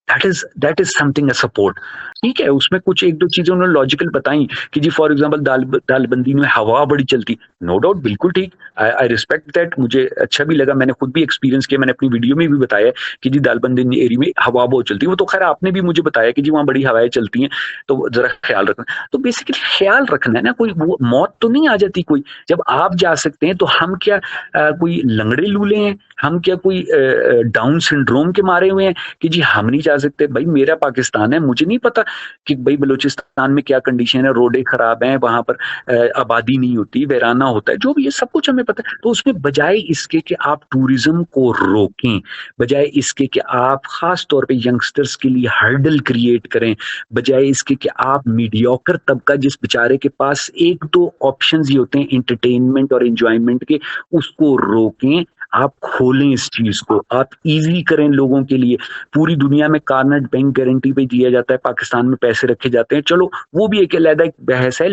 That is something a support. ठीक है, उसमें कुछ एक दो चीजें उन्होंने लॉजिकल बताई कि जी फॉर एग्जांपल दालबंदी में हवा बड़ी चलती, नो डाउट, बिल्कुल ठीक, आई रिस्पेक्ट दैट, मुझे अच्छा भी लगा, मैंने खुद भी एक्सपीरियंस किया, मैंने अपनी वीडियो में भी बताया कि जी दालबंदी एरिया में हवा बहुत चलती है। वो तो खैर आपने भी मुझे बताया कि जी वहाँ बड़ी हवाएं चलती हैं, तो जरा ख्याल रखना। तो बेसिकली ख्याल रखना है ना, कोई वो मौत तो नहीं आ जाती कोई, जब आप जा सकते हैं तो हम क्या कोई लंगड़े लूले हैं, हम क्या कोई डाउन सिंड्रोम के मारे हुए हैं कि जी हम नहीं जा सकते। भाई मेरा पाकिस्तान है, मुझे नहीं पता कि भाई बलूचिस्तान में क्या कंडीशन है, रोडें खराब हैं, वहां पर आबादी नहीं होती, वैराना होता है, जो भी ये सब कुछ हमें पता है। तो उसमें बजाय इसके कि आप टूरिज्म को रोकें, बजाय इसके कि आप खास तौर पे यंगस्टर्स के लिए हर्डल क्रिएट करें, बजाय इसके कि आप मीडियोकर तबका जिस बेचारे के पास एक दो ऑप्शंस ही होते हैं एंटरटेनमेंट और एंजॉयमेंट के, उसको रोकें, आप खोलें इस चीज को, आप इजी करें लोगों के लिए। पूरी दुनिया में कार्नेट बैंक गारंटी पे दिया जाता है, पाकिस्तान में पैसे रखे जाते हैं, चलो वो भी एक अलग बहस है,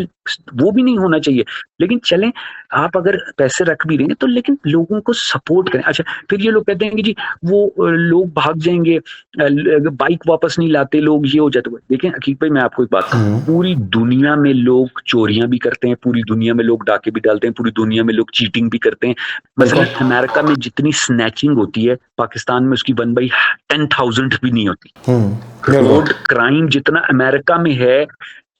वो भी नहीं होना चाहिए, लेकिन चलें आप अगर पैसे रख भी रहे हैं तो लेकिन लोगों को सपोर्ट करें। अच्छा, फिर ये लोग कहते हैं कि जी वो लोग भाग जाएंगे, बाइक वापस नहीं लाते लोग, ये हो जाता है। देखें अकीब भाई, मैं आपको एक बात कहूं, पूरी दुनिया में लोग चोरियां भी करते हैं, पूरी दुनिया में लोग डाके भी डालते हैं, पूरी दुनिया में लोग चीटिंग भी करते हैं। मसलन अमेरिका में जितनी स्नैचिंग होती है, पाकिस्तान में उसकी 1/10,000 भी नहीं होती। रोड क्राइम जितना अमेरिका में है,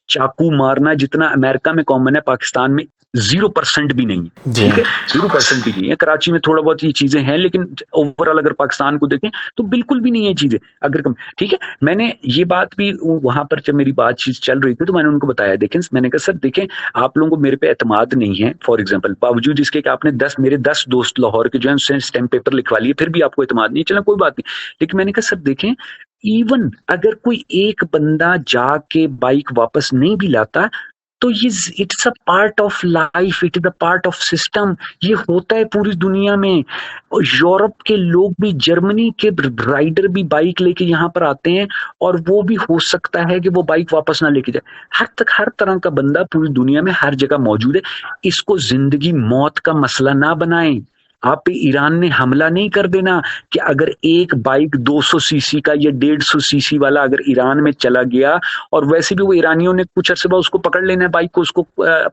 चाकू मारना जितना अमेरिका में कॉमन है, पाकिस्तान में 0% भी नहीं है। ठीक है, 0% भी नहीं है। कराची में थोड़ा बहुत ये चीजें हैं, लेकिन ओवरऑल अगर पाकिस्तान को देखें तो बिल्कुल भी नहीं है चीजें, अगर कम। ठीक है, मैंने ये बात भी वहां पर जब मेरी बातचीत चल रही थी तो मैंने उनको बताया, देखें मैंने कहा सर देखें आप लोगों को मेरे पे एतमाद नहीं है, फॉर एग्जाम्पल, बावजूद इसके कि आपने मेरे 10 दोस्त लाहौर के जो है उससे स्टैम्प पेपर लिखवा लिए, फिर भी आपको एतमाद नहीं, चला कोई बात नहीं। लेकिन मैंने कहा सर देखें, इवन अगर कोई एक बंदा जाके बाइक वापस नहीं भी लाता तो ये it's a part of life, it is a part of system, ये होता है पूरी दुनिया में। और यूरोप के लोग भी, जर्मनी के राइडर भी बाइक लेके यहाँ पर आते हैं, और वो भी हो सकता है कि वो बाइक वापस ना लेके जाए। हर तरह का बंदा पूरी दुनिया में हर जगह मौजूद है। इसको जिंदगी मौत का मसला ना बनाएं। आप पे ईरान ने हमला नहीं कर देना कि अगर एक बाइक 200 सीसी का या 150 सीसी वाला अगर ईरान में चला गया, और वैसे भी वो ईरानियों ने कुछ अर्से बाद उसको पकड़ लेना है बाइक को, उसको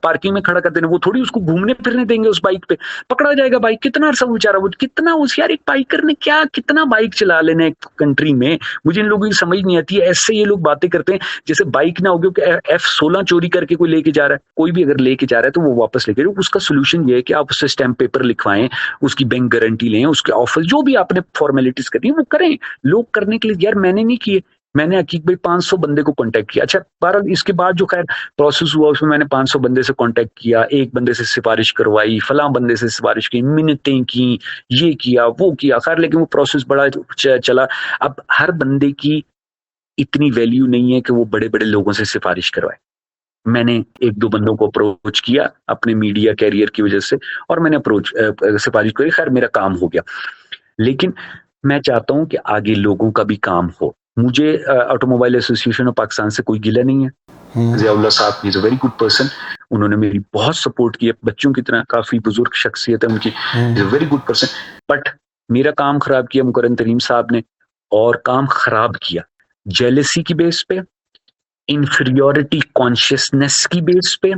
पार्किंग में खड़ा कर देना, वो थोड़ी उसको घूमने फिरने देंगे उस बाइक पे, पकड़ा जाएगा बाइक। कितना अर्सा बेचारा, वो कितना होशियार एक बाइकर ने क्या कितना बाइक चला लेना एक कंट्री में, मुझे इन लोगों की समझ नहीं आती है। ऐसे ये लोग बातें करते हैं जैसे बाइक ना होगी कि F-16 चोरी करके कोई लेके जा रहा है। कोई भी अगर लेके जा रहा है तो वो वापस लेके, उसका सोल्यूशन ये है कि आप उससे स्टैम्प पेपर लिखवाएं, उसकी बैंक गारंटी लें, उसके ऑफर जो भी आपने फॉर्मेलिटीज करनी है वो करें। लोग करने के लिए, यार मैंने नहीं किए, मैंने अकीब भाई 500 बंदे को कांटेक्ट किया। अच्छा, बहरहाल इसके बाद जो खैर प्रोसेस हुआ उसमें मैंने 500 बंदे से कांटेक्ट किया, एक बंदे से सिफारिश करवाई, फलां बंदे से सिफारिश की, मिन्नतें की, ये किया वो किया, खैर लेकिन वो प्रोसेस बड़ा चला। अब हर बंदे की इतनी वैल्यू नहीं है कि वो बड़े बड़े लोगों से सिफारिश करवाए। मैंने एक दो बंदों को अप्रोच किया अपने मीडिया कैरियर की वजह से, और मैंने सिफारिश करी, खैर मेरा काम हो गया। लेकिन मैं चाहता हूं कि आगे लोगों का भी काम हो। मुझे ऑटोमोबाइल एसोसिएशन ऑफ पाकिस्तान से कोई गिला नहीं है। ज़ियाउल्लाह साहब is a very good person, उन्होंने मेरी बहुत सपोर्ट की, बच्चों की तरह काफी बुजुर्ग शख्सियत है उनकी, is a very good person. But मेरा काम खराब किया मुकर्रम तरीन साहब ने, और काम खराब किया जेलसी की बेस पे, इंफीरियोरिटी कॉन्शियसनेस की बेस पे,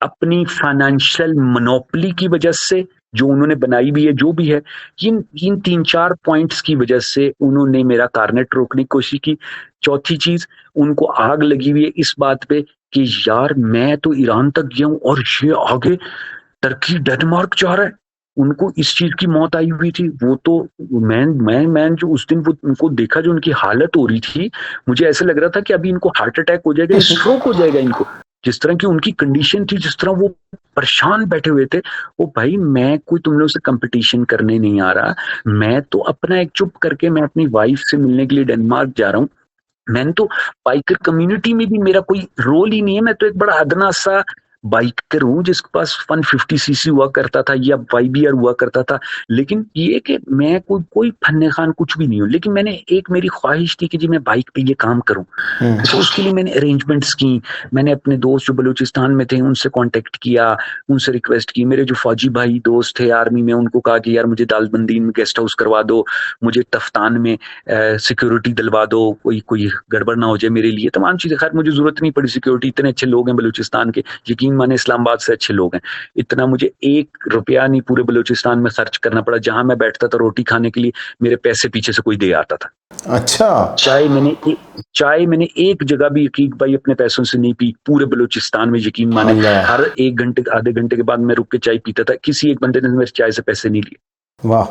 अपनी फाइनेंशियल मोनोपोली की वजह से जो उन्होंने बनाई भी है, जो भी है, इन 3-4 पॉइंट्स की वजह से उन्होंने मेरा कार्नेट रोकने की कोशिश की। चौथी चीज, उनको आग लगी हुई है इस बात पे कि यार मैं तो ईरान तक गया हूं और ये आगे टर्की डेनमार्क जा रहा है, उनको इस चीज की मौत आई हुई थी। वो तो मैं जो उस दिन वो उनको देखा, जो उनकी हालत हो रही थी, मुझे ऐसा लग रहा था कि अभी इनको हार्ट अटैक हो जाएगा, स्ट्रोक हो जाएगा इनको। जिस तरह की उनकी कंडीशन थी, जिस तरह वो परेशान बैठे हुए थे, वो भाई मैं कोई तुम लोग से कंपटीशन करने नहीं आ रहा, मैं तो अपना एक चुप करके मैं अपनी वाइफ से मिलने के लिए डेनमार्क जा रहा हूँ। मैंने तो बाइकर कम्युनिटी में भी मेरा कोई रोल ही नहीं है, मैं तो एक बड़ा अदना सा बाइकर हूँ जिसके पास 150 सीसी हुआ करता था या YBR हुआ करता था। लेकिन ये कि मैं कोई फन्ने खान कुछ भी नहीं हूँ, लेकिन मैंने एक मेरी ख्वाहिश थी कि जी मैं बाइक पे ये काम करूँ। तो उसके लिए मैंने अरेंजमेंट्स की, मैंने अपने दोस्त जो बलूचिस्तान में थे उनसे कांटेक्ट किया, उनसे रिक्वेस्ट की। मेरे जो फौजी भाई दोस्त थे आर्मी में, उनको कहा कि यार मुझे दालबंदीन में गेस्ट हाउस करवा दो, मुझे तफ्तान में सिक्योरिटी दिलवा दो, कोई गड़बड़ ना हो जाए मेरे लिए, तमाम चीजें। खैर मुझे जरूरत नहीं पड़ी सिक्योरिटी, इतने अच्छे लोग हैं बलूचिस्तान के, यकीन माने इस्लामाबाद से अच्छे लोग हैं। इतना मुझे 1 रुपया नहीं पूरे बलूचिस्तान में खर्च करना पड़ा। जहां मैं बैठता था रोटी खाने के लिए, मेरे पैसे पीछे से कोई दे आता था। अच्छा। चाय मैंने एक जगह भी यकीन भाई अपने पैसों से नहीं पी पूरे बलूचिस्तान में, यकीन माने। हर 1 घंटे आधे घंटे के बाद मैं रुक के चाय पीता था, किसी एक बंदे ने मेरे चाय से पैसे नहीं लिए। वाह,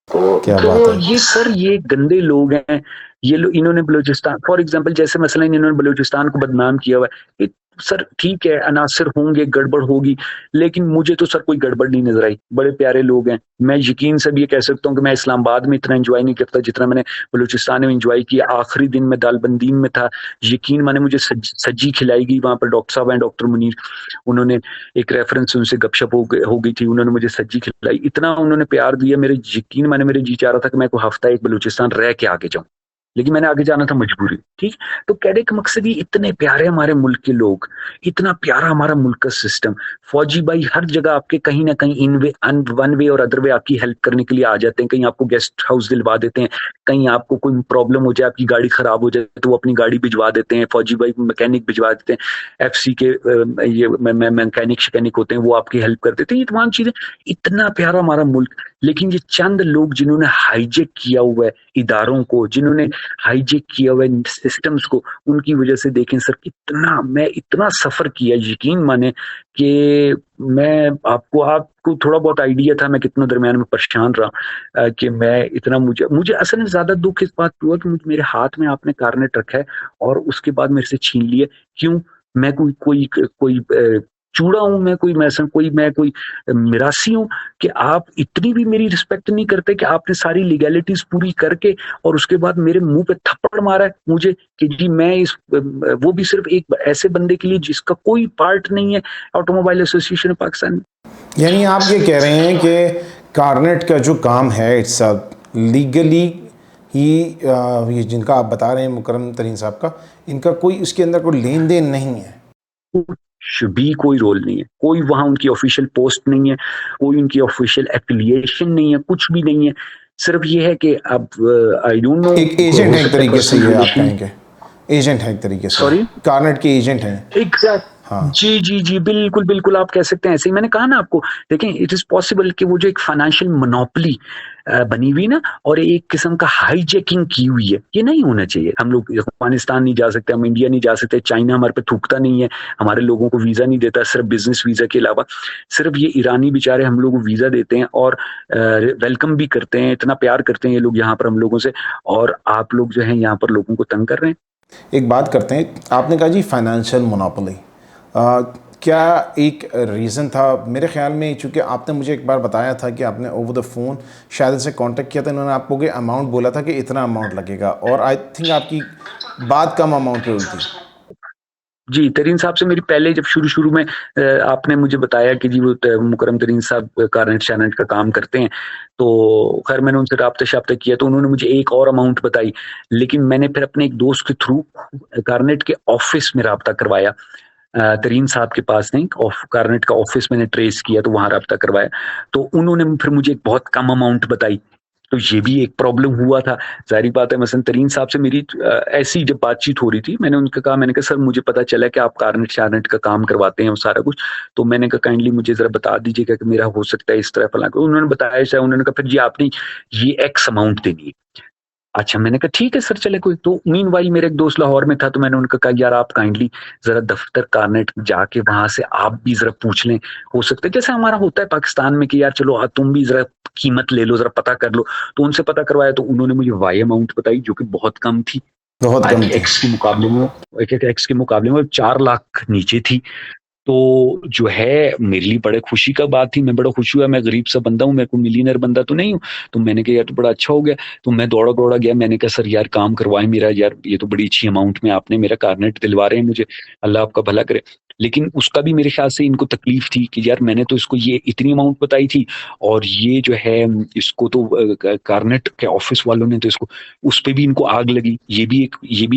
क्या तो बात है। ये सर ये गंदे लोग हैं। ये लोग, इन्होंने बलूचिस्तान फॉर एग्जांपल, जैसे मसलन इन्होंने बलूचिस्तान को बदनाम किया हुआ है। सर ठीक है, अनासर होंगे, गड़बड़ होगी, लेकिन मुझे तो सर कोई गड़बड़ नहीं नजर आई। बड़े प्यारे लोग हैं। मैं यकीन से भी ये कह सकता हूँ कि मैं इस्लामाबाद में इतना एंजॉय नहीं करता जितना मैंने बलूचिस्तान में एंजॉय किया। आखिरी दिन में दालबंदीन में था, यकीन माने मुझे सज्जी खिलाई गई। वहां पर डॉक्टर साहब हैं, डॉक्टर मुनीर, उन्होंने एक रेफरेंस, उनसे गपशप हो गई थी, उन्होंने मुझे सज्जी खिलाई। इतना उन्होंने प्यार दिया, मेरे यकीन माने मेरे जी चाह रहा था कि मैं कोई हफ्ता एक बलूचिस्तान रह के आगे जाऊं, लेकिन मैंने आगे जाना था मजबूरी। ठीक, तो कहने का मकसद ये, इतने प्यारे हमारे मुल्क के लोग, इतना प्यारा हमारा मुल्क का सिस्टम। फौजी भाई हर जगह आपके कहीं ना कहीं वन वे और अदर वे आपकी हेल्प करने के लिए आ जाते हैं। कहीं आपको गेस्ट हाउस दिलवा देते हैं, कहीं आपको कोई प्रॉब्लम हो जाए, आपकी गाड़ी खराब हो जाए तो वो अपनी गाड़ी भिजवा देते हैं। फौजी भाई मैकेनिक भिजवा देते हैं, FC के ये मैकेनिक होते हैं, वो आपकी हेल्प कर देते हैं। ये तमाम चीजें, इतना प्यारा हमारा मुल्क। लेकिन ये चंद लोग जिन्होंने हाईजेक किया हुआ है इदारों को, जिन्होंने हाईजेक किया हुआ है सिस्टम्स को, उनकी वजह से देखें सर कितना मैं इतना सफर किया। यकीन माने कि मैं आपको थोड़ा बहुत आइडिया था मैं कितना दरमियान में परेशान रहा, कि मैं इतना मुझे असल में ज्यादा दुख इस बात हुआ कि मेरे हाथ में आपने कार्नेट रखा है और उसके बाद मेरे से छीन लिए। क्यों? मैं कोई चूड़ा हूं? मैं कोई मिरासी हूं कि आप इतनी भी मेरी रिस्पेक्ट नहीं करते कि आपने सारी लीगैलिटीज पूरी करके और उसके बाद मेरे मुंह पे थप्पड़ मारा है मुझे कि जी मैं वो भी सिर्फ एक ऐसे बंदे के लिए जिसका कोई पार्ट नहीं है ऑटोमोबाइल एसोसिएशन ऑफ पाकिस्तान में। यानी आप ये कह रहे हैं कि कार्नेट का जो काम है इट्स लीगली ही, ये जिनका आप बता रहे हैं मुकर्रम तरीन साहब का, इनका कोई उसके अंदर कोई लेन देन नहीं है, भी कोई रोल नहीं है, कोई वहां उनकी ऑफिशियल पोस्ट नहीं है, कोई उनकी ऑफिशियल एफिलिएशन नहीं है, कुछ भी नहीं है। सिर्फ ये है कि अब आई डोंट नो, एक एजेंट है एक तरीके से, ये आप कहेंगे एजेंट है एक तरीके से। सॉरी, कार्नेट के एजेंट हैं। एग्जैक्ट। हाँ जी बिल्कुल आप कह सकते हैं ऐसे ही। मैंने कहा ना आपको, देखें इट इज पॉसिबल कि वो जो एक फाइनेंशियल मोनोपोली बनी हुई ना और एक किस्म का हाईजैकिंग की हुई है, ये नहीं होना चाहिए। हम लोग अफगानिस्तान नहीं जा सकते, हम इंडिया नहीं जा सकते, चाइना हमारे पे थूकता नहीं है, हमारे लोगों को वीजा नहीं देता सिर्फ बिजनेस वीजा के अलावा। सिर्फ ये ईरानी बेचारे हम लोगों को वीजा देते हैं और वेलकम भी करते हैं, इतना प्यार करते हैं ये लोग यहाँ पर हम लोगों से, और आप लोग जो है यहाँ पर लोगों को तंग कर रहे हैं। एक बात करते हैं, आपने कहा जी फाइनेंशियल मोनोपोली, क्या एक रीज़न था? मेरे ख्याल में चूँकि आपने मुझे एक बार बताया था कि आपने ओवर द फ़ोन शायद से कांटेक्ट किया था, इन्होंने आपको कि अमाउंट बोला था कि इतना अमाउंट लगेगा, और आई थिंक आपकी बात कम अमाउंट पे हुई थी। जी, तरीन साहब से मेरी पहले जब शुरू में आपने मुझे बताया कि जी वो मुकर्रम तरीन साहब कार्नेट का काम करते हैं, तो खैर मैंने उनसे राब्ता किया तो उन्होंने मुझे एक और अमाउंट बताई। लेकिन मैंने फिर अपने एक दोस्त के थ्रू कार्नेट के ऑफिस में राब्ता करवाया, तरीन साहब के पास नहीं, कार्नेट का ऑफिस मैंने ट्रेस किया तो वहां राब्ता करवाया, तो उन्होंने फिर मुझे एक बहुत कम अमाउंट बताई। तो ये भी एक प्रॉब्लम हुआ था, जाहिर बात है। मसलन तरीन साहब से मेरी ऐसी जब बातचीत हो रही थी, मैंने कहा सर मुझे पता चला कि आप कार्नेट का काम करवाते हैं और सारा कुछ, तो मैंने कहा काइंडली मुझे जरा बता दीजिएगा कि मेरा हो सकता है इस तरह फला। उन्होंने बताया, उन्होंने कहा फिर जी आपने ये एक्स अमाउंट देनी है। अच्छा, मैंने कहा ठीक है सर चले कोई। तो मीनवाइल मेरा एक दोस्त लाहौर में था, तो मैंने उनको कहा यार आप काइंडली जरा दफ्तर कारनेट जाके वहां से आप भी जरा पूछ लें, हो सकता है जैसे हमारा होता है पाकिस्तान में कि यार चलो तुम भी जरा कीमत ले लो, जरा पता कर लो। तो उनसे पता करवाया तो उन्होंने मुझे वाई अमाउंट बताई जो कि बहुत कम थी, बहुत कम थी। एक्स के मुकाबले में, एक एक्स के मुकाबले में 4 लाख नीचे थी। तो जो है मेरे लिए बड़े खुशी का बात थी, मैं बड़ा खुश हुआ, मैं गरीब सा बंदा हूँ, मैं कोई मिलियनर बंदा तो नहीं हूँ। तो मैंने कहा यार तो बड़ा अच्छा हो गया। तो मैं दौड़ा दौड़ा गया, मैंने कहा सर यार काम करवाएं मेरा, यार ये तो बड़ी अच्छी अमाउंट में आपने मेरा कारनेट दिलवा रहे हैं मुझे, अल्लाह आपका भला करे। लेकिन उसका भी मेरे ख्याल से इनको तकलीफ थी कि यार मैंने तो इसको ये इतनी अमाउंट बताई थी, और ये जो है इसको तो कारनेट के ऑफिस वालों ने तो इसको, उस पर भी इनको आग लगी, ये भी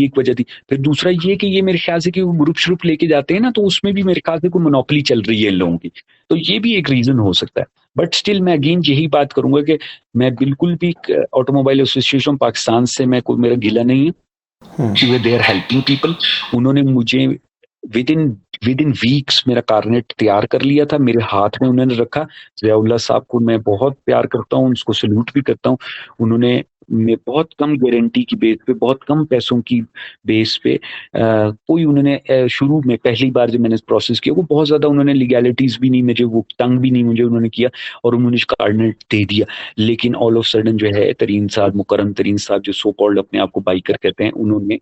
एक वजह थी। फिर दूसरा ये कि ये मेरे ख्याल से कि वो ग्रुप श्रुप लेके जाते हैं ना, तो उसमें भी मेरे ख्याल से कोई मोनोपोली चल रही है इन लोगों की। तो ये भी एक रीजन हो सकता है। बट स्टिल मैं अगेन यही बात करूंगा कि मैं बिल्कुल भी ऑटोमोबाइल एसोसिएशन पाकिस्तान से मैं कोई मेरा गिला नहीं है, दे आर हेल्पिंग पीपल। उन्होंने मुझे विद इन वीक्स मेरा कारनेट तैयार कर लिया था, मेरे हाथ में उन्होंने रखा। ज़ियाउल्लाह साहब को मैं बहुत प्यार करता हूँ, उसको सैल्यूट भी करता हूँ। उन्होंने मैं बहुत कम गारंटी की बेस पे, बहुत कम पैसों की बेस पे कोई उन्होंने शुरू में पहली बार जब मैंने प्रोसेस किया, वो बहुत ज़्यादा उन्होंने लीगैलिटीज़ भी नहीं, मुझे वो तंग भी नहीं मुझे उन्होंने किया, और उन्होंने कारनेट दे दिया। लेकिन ऑल ऑफ सडन जो है तरीन साहब, मुकर्रम तरीन साहब, जो सो कॉल्ड अपने आप को बाइकर कहते हैं, उन्होंने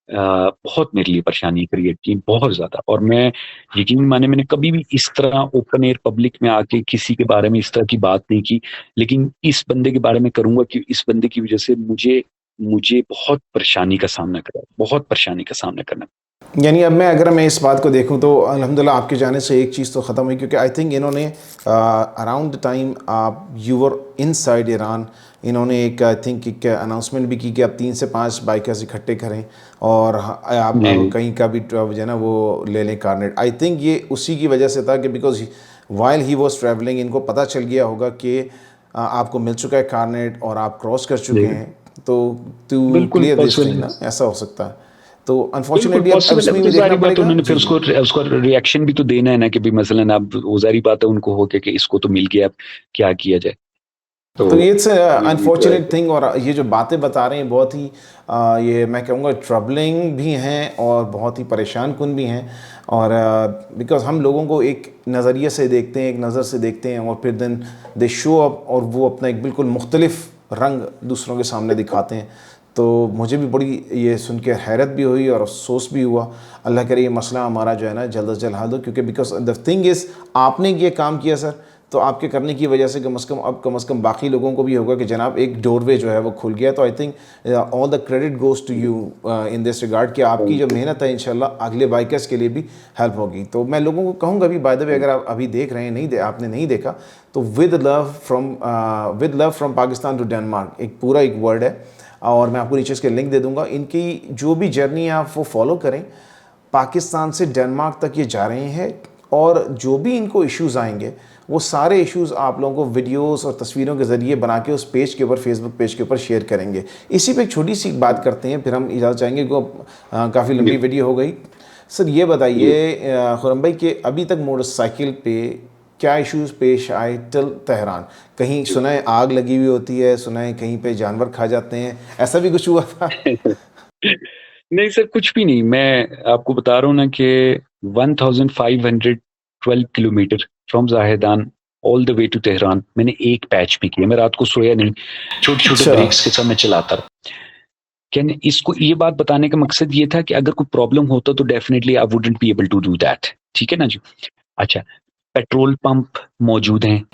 बहुत मेरे लिए परेशानी क्रिएट की, बहुत ज़्यादा। और मैं यकीन माने मैंने कभी भी इस तरह ओपन एयर पब्लिक में आके किसी के बारे में इस तरह की बात नहीं की, लेकिन इस बंदे के बारे में करूँगा कि इस बंदे की वज़ह से मुझे मुझे बहुत परेशानी का सामना करा, बहुत परेशानी का सामना करना। यानी अब अगर मैं इस बात को देखूं तो अल्हम्दुलिल्लाह आपके जाने से एक चीज़ तो ख़त्म हुई, क्योंकि आई थिंक इन्होंने अराउंड द टाइम आप यू वर इनसाइड ईरान, इन्होंने एक आई थिंक एक अनाउंसमेंट भी की कि आप 3 से 5 बाइकर्स इकट्ठे करें और आप जी, कहीं का भी जो है ना वो ले लें कारनेट। आई थिंक ये उसी की वजह से था कि because while he was travelling इनको पता चल गया होगा कि आपको मिल चुका है कारनेट और आप क्रॉस कर चुके जी। हैं, तो टू बिल्कुल क्लियर दिस थिंग पॉसिबल, ना, ऐसा हो सकता है। तो बिल्कुल अनफॉर्चुनेटली अब पॉसिबल है। इसमें तो भी देखना ज़ाहिर बात है पड़ेगा। उन्होंने जी फिर जी। उसको रिएक्शन भी तो देना है ना, कि भाई मसलन अब वो ज़ाहिर बात है उनको हो कि इसको तो मिल गया, अब क्या किया जाए? तो तो इट्स ये तो है। अनफॉर्चुनेट थिंग, और ये जो बातें बता रहे हैं बहुत ही ये मैं कहूँगा ट्रबलिंग भी हैं और बहुत ही परेशान कुन भी हैं। और बिकॉज हम लोगों को एक नज़रिए से देखते हैं, एक नज़र से देखते हैं, और फिर देन दे शो अप और वो अपना एक बिल्कुल मुख्तलिफ रंग दूसरों के सामने दिखाते हैं। तो मुझे भी बड़ी ये सुन के हैरत भी हुई और अफसोस भी हुआ। अल्लाह करे ये मसला हमारा जो है ना जल्द से जल्द हल हो, क्योंकि बिकॉज द थिंग इज़ आपने ये काम किया सर, तो आपके करने की वजह से कम से कम बाकी लोगों को भी होगा कि जनाब एक डोरवे जो है वो खुल गया। तो I think all the credit goes to you in this regard कि आपकी जो मेहनत है इंशाल्लाह अगले बाइकर्स के लिए भी हेल्प होगी। तो मैं लोगों को कहूँगा भी, बाय द वे अगर आप अभी देख रहे हैं, आपने नहीं देखा तो with love from Pakistan to Denmark एक पूरा एक वर्ड है, और मैं आपको नीचे इसके लिंक दे दूँगा। इनकी जो भी जर्नी है आप वो फॉलो करें, पाकिस्तान से डेनमार्क तक ये जा रहे हैं, और जो भी इनको इश्यूज़ आएंगे वो सारे इश्यूज़ आप लोगों को वीडियोस और तस्वीरों के ज़रिए बना के उस पेज के ऊपर, फेसबुक पेज के ऊपर शेयर करेंगे। इसी पे एक छोटी सी बात करते हैं, फिर हम इजाज़त चाहेंगे को काफ़ी लंबी वीडियो हो गई। सर ये बताइए खुरम भाई कि अभी तक मोटरसाइकिल पे क्या इश्यूज़ पेश आए टिल तेहरान? कहीं सुना है आग लगी हुई होती है, सुना है कहीं पे जानवर खा जाते हैं, ऐसा भी कुछ हुआ था? नहीं सर, कुछ भी नहीं। मैं आपको बता रहा हूँ ना कि 1512 kilometre from Zahedan all the way to Tehran मैंने एक पैच में किया। मैं रात को सोया नहीं, छोटे-छोटे अच्छा। ब्रेक्स के साथ मैं चलाता रहा। कहने इसको ये बात बताने का मकसद ये था कि अगर कोई प्रॉब्लम होता तो definitely I wouldn't be able to do that. ठीक है ना जी? अच्छा, पेट्रोल पंप मौजूद हैं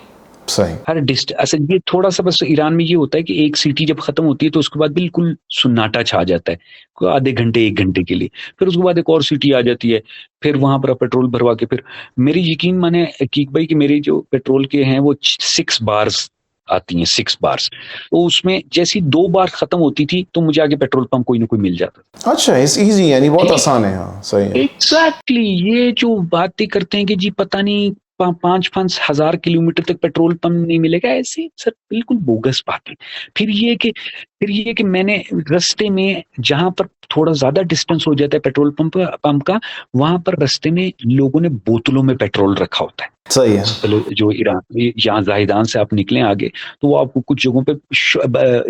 सही। हर अच्छा, ये थोड़ा-सा बस ईरान में ये होता है कि एक सीटी जब खत्म होती है तो उसके बाद बिल्कुल सन्नाटा छा जाता है। कोई आधे घंटे, 1 घंटे के लिए। फिर उसके बाद एक और सीटी आ जाती है। फिर वहाँ पर आप पेट्रोल भरवा के फिर मेरी यकीन माने हकीक भाई कि मेरे जो पेट्रोल के हैं वो 6 बार्स आती हैं, 6 बार्स। तो उसमें जैसे ही 2 बार खत्म होती थी तो मुझे आगे पेट्रोल पंप कोई ना कोई मिल जाता। अच्छा, इस ईजी यानी बहुत ठीक है? आसान है। हाँ सही है। एग्ज़ैक्टली, ये जो बातें करते हैं कि जी पता नहीं पांच पांच हजार किलोमीटर तक पेट्रोल पंप नहीं मिलेगा, ऐसे सर बिल्कुल बोगस बात है। फिर ये कि मैंने रास्ते में जहां पर थोड़ा ज्यादा डिस्टेंस हो जाता है पेट्रोल पंप का, वहां पर रास्ते में लोगों ने बोतलों में पेट्रोल रखा होता है। सही है। चलो जो ईरान यहाँ जाहिदान से आप निकले आगे, तो वो आपको कुछ जगहों पे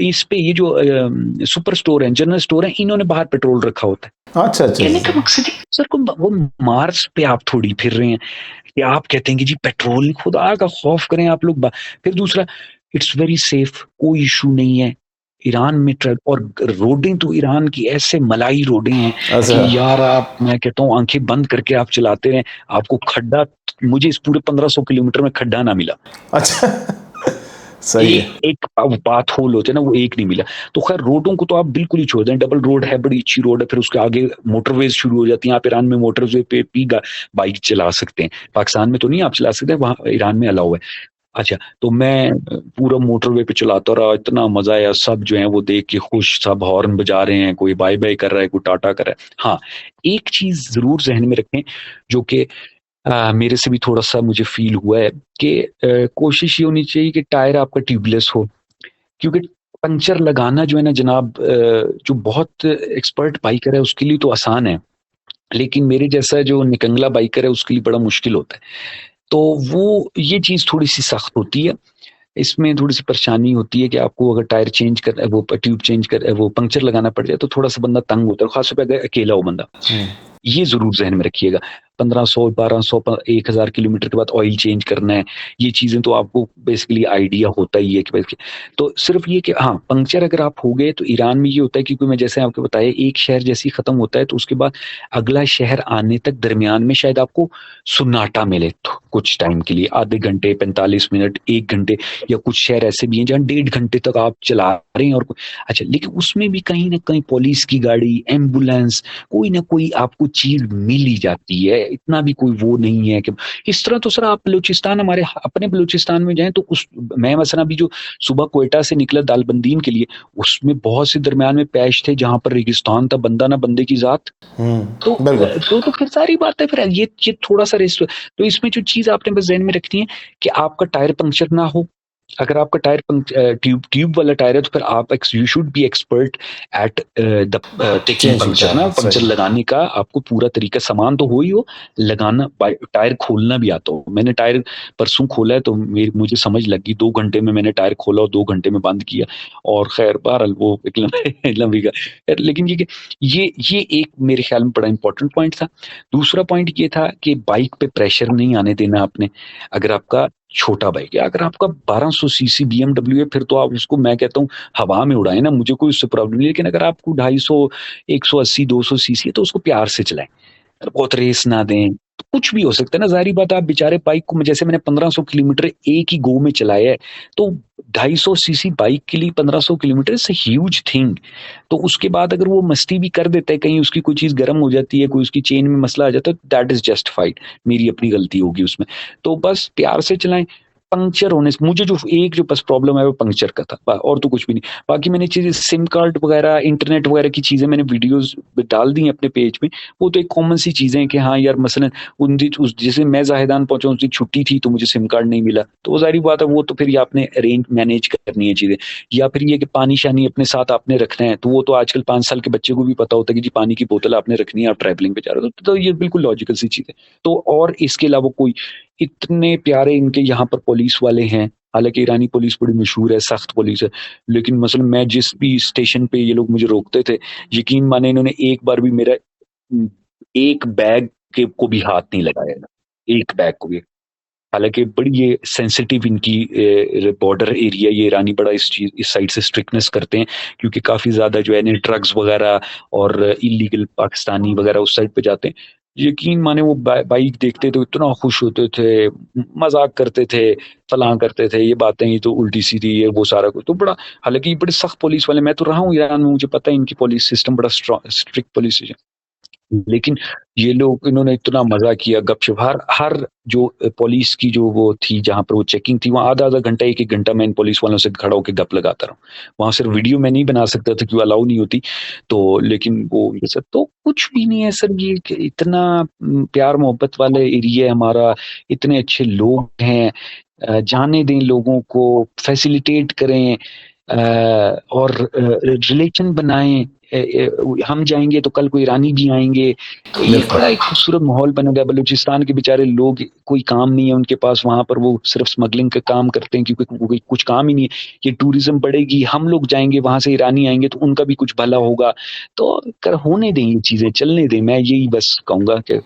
इस पे ये जो सुपर स्टोर है, जनरल स्टोर है, इन्होंने बाहर पेट्रोल रखा होता है। अच्छा अच्छा कहने का मकसद है सर को वो मार्स पे आप थोड़ी फिर रहे हैं कि आप कहते हैं कि जी पेट्रोल, खुदा का खौफ करें आप लोग। फिर दूसरा, इट्स वेरी सेफ, कोई इशू नहीं है ईरान में और रोडें तो ईरान की ऐसे मलाई रोडें हैं अच्छा। कि यार आप, मैं कहता हूँ आंखें बंद करके आप चलाते रहे, आपको खड्डा, मुझे इस पूरे 1500 किलोमीटर में खड्डा ना मिला। अच्छा सही है। एक बात होल होते हैं ना, वो एक नहीं मिला। तो खैर रोडों को तो आप बिल्कुल ही छोड़ दें, डबल रोड है, बड़ी अच्छी रोड है, फिर उसके आगे मोटरवेज शुरू हो जाती है। आप ईरान में मोटरवे पे भी बाइक चला सकते हैं, पाकिस्तान में तो नहीं आप चला सकते, वहां ईरान में अलाउ है। अच्छा, तो मैं पूरा मोटरवे पे चलाता रहा, इतना मजा आया, सब जो है वो देख के खुश, सब हॉर्न बजा रहे हैं, कोई बाय बाय कर रहा है, कोई टाटा कर रहा है। हाँ, एक चीज जरूर जहन में रखें जो कि मेरे से भी थोड़ा सा मुझे फील हुआ है कि कोशिश ये होनी चाहिए कि टायर आपका ट्यूबलेस हो, क्योंकि पंचर लगाना जो है ना जनाब, जो बहुत एक्सपर्ट बाइकर है उसके लिए तो आसान है, लेकिन मेरे जैसा जो निकंगला बाइकर है उसके लिए बड़ा मुश्किल होता है। तो वो ये चीज थोड़ी सी सख्त होती है, इसमें थोड़ी सी परेशानी होती है कि आपको अगर टायर चेंज कर, वो ट्यूब चेंज कर, वो पंक्चर लगाना पड़ जाए तो थोड़ा सा बंदा तंग होता है, खासतौर पर अगर अकेला हो बंदा। ये जरूर जहन में रखिएगा, 1500 1200 1000 किलोमीटर के बाद ऑयल चेंज करना है, ये चीजें तो आपको बेसिकली आइडिया होता ही है कि तो सिर्फ ये कि हाँ, पंक्चर अगर आप हो गए तो ईरान में ये होता है, क्योंकि मैं जैसे आपको बताया, एक शहर जैसे ही खत्म होता है तो उसके बाद अगला शहर आने तक दरमियान में शायद आपको सुन्नाटा मिले, तो कुछ टाइम के लिए, आधे घंटे, 45 मिनट, 1 घंटे, या कुछ शहर ऐसे भी हैं जहाँ 1.5 घंटे तक आप चला रहे हैं। और अच्छा, लेकिन उसमें भी कहीं ना कहीं पुलिस की गाड़ी, एम्बुलेंस, कोई ना कोई आपको चीज मिल ही जाती है, इतना भी कोई वो नहीं है कि इस तरह। तो सर आप बलूचिस्तान, हमारे अपने बलूचिस्तान में जाएं तो उस, मैं मसला अभी जो सुबह क्वेटा से निकला दालबंदीन के लिए, उसमें बहुत से दरमियान में पैच थे जहां पर रेगिस्तान था, बंदा ना बंदे की जात। तो फिर सारी बात है, फिर ये थोड़ा सा रिस्क। तो इसमें जो चीज आपने बस ध्यान में रखनी है कि आपका टायर पंक्चर ना हो। अगर आपका टायर ट्यूब वाला टायर है तो फिर आप you should be expert at the taking puncture, ना पंक्चर लगाने का आपको पूरा तरीका, सामान तो हो ही हो, लगाना, टायर खोलना भी आता हो। मैंने टायर परसों खोला है तो मुझे समझ लगी, 2 घंटे में मैंने टायर खोला और 2 घंटे में बंद किया, और खैर बहरहाल वो एक लंबी का। लेकिन ये एक मेरे ख्याल में बड़ा इंपॉर्टेंट पॉइंट था। दूसरा पॉइंट ये था कि बाइक पे प्रेशर नहीं आने देना आपने। अगर आपका छोटा बाइक है, अगर आपका 1200 सीसी BMW है, फिर तो आप उसको, मैं कहता हूँ, हवा में उड़ाएं ना, मुझे कोई उससे प्रॉब्लम नहीं। लेकिन अगर आपको 250, 180, 200 सीसी है तो उसको प्यार से चलाएं, बहुत रेस ना दें। कुछ भी हो सकता है ना, जाहिर बात, आप बेचारे बाइक को, जैसे मैंने 1500 किलोमीटर एक ही गो में चलाया है, तो 250 सीसी बाइक के लिए 1500 किलोमीटर इज ह्यूज थिंग। तो उसके बाद अगर वो मस्ती भी कर देता है, कहीं उसकी कोई चीज गर्म हो जाती है, कोई उसकी चेन में मसला आ जाता है, दैट इज जस्टिफाइड, मेरी अपनी गलती होगी उसमें। तो बस प्यार से चलाएं। पंक्चर होने से मुझे जो बस प्रॉब्लम है वो पंक्चर का था, और तो कुछ भी नहीं। बाकी मैंने चीजें, सिम कार्ड वगैरह, इंटरनेट वगैरह की चीजें मैंने वीडियोस डाल दी अपने पेज में। वो तो एक कॉमन सी चीजें हैं कि हाँ यार, मसलन जैसे मैं जाहिदान पहुंचा, उस दिन छुट्टी थी तो मुझे सिम कार्ड नहीं मिला, तो वो जाहिर बात है, वो तो फिर आपने अरेंज मैनेज करनी है चीजें। या फिर ये कि पानी शानी अपने साथ आपने रखना है, तो वो तो आजकल 5 साल के बच्चे को भी पता होता है कि जी पानी की बोतल आपने रखनी है, आप ट्रैवलिंग पे जा रहे हो, तो ये बिल्कुल लॉजिकल सी चीज है। तो और इसके अलावा कोई, इतने प्यारे इनके यहाँ पर पुलिस वाले हैं, हालांकि ईरानी पुलिस बड़ी मशहूर है, सख्त पुलिस है, लेकिन मसलन मैं जिस भी स्टेशन पे ये लोग मुझे रोकते थे, यकीन माने इन्होंने एक बार भी मेरा एक बैग के को भी हाथ नहीं लगाया, एक बैग को भी। हालांकि बड़ी ये सेंसिटिव इनकी बॉर्डर एरिया, ये ईरानी बड़ा इस साइड से स्ट्रिक्टनेस करते हैं, क्योंकि काफी ज्यादा जो है ड्रग्स वगैरह और इलीगल पाकिस्तानी वगैरह उस साइड पे जाते हैं। यकीन माने वो बाइक देखते तो इतना खुश होते थे, मजाक करते थे, फलां करते थे, ये बातें ये तो उल्टी सीधी, ये वो सारा कुछ तो बड़ा। हालांकि ये बड़े सख्त पुलिस वाले, मैं तो रहा हूँ ईरान में, मुझे पता है इनकी पुलिस सिस्टम बड़ा स्ट्रिक्ट पुलिस है। लेकिन ये लोग इन्होंने इतना मज़ा किया, गपशप हर हर जो पुलिस की जो वो थी जहाँ पर वो चेकिंग थी, वहाँ आधा-आधा घंटा, 1-1 घंटा मैं इन पुलिस वालों से खड़ा होके गप लगाता रहा। वहाँ सिर्फ वीडियो मैं नहीं बना सकता था क्योंकि अलाउ नहीं होती। तो लेकिन वो ये सब तो कुछ भी नहीं है सर, ये कि इतना प्यार मोहब्बत वाला एरिया है हमारा, इतने अच्छे लोग हैं। जाने दें लोगों को, फैसिलिटेट करें, और रिलेशन बनाएँ। हम जाएँगे तो कल को ईरानी भी आएँगे। तो ये बिल्कुल। बड़ा एक खूबसूरत माहौल बना हुआ है। बलूचिस्तान के बेचारे लोग, कोई काम नहीं है उनके पास, वहाँ पर वो सिर्फ स्मगलिंग का काम करते हैं क्योंकि कोई कुछ काम ही नहीं है। ये टूरिज़्म बढ़ेगी, हम लोग जाएँगे, वहाँ से ईरानी आएँगे तो उनका भी कुछ भला होगा। तो कर होने दें ये चीज़ें, चलने दें। मैं यही बस कहूँगा कि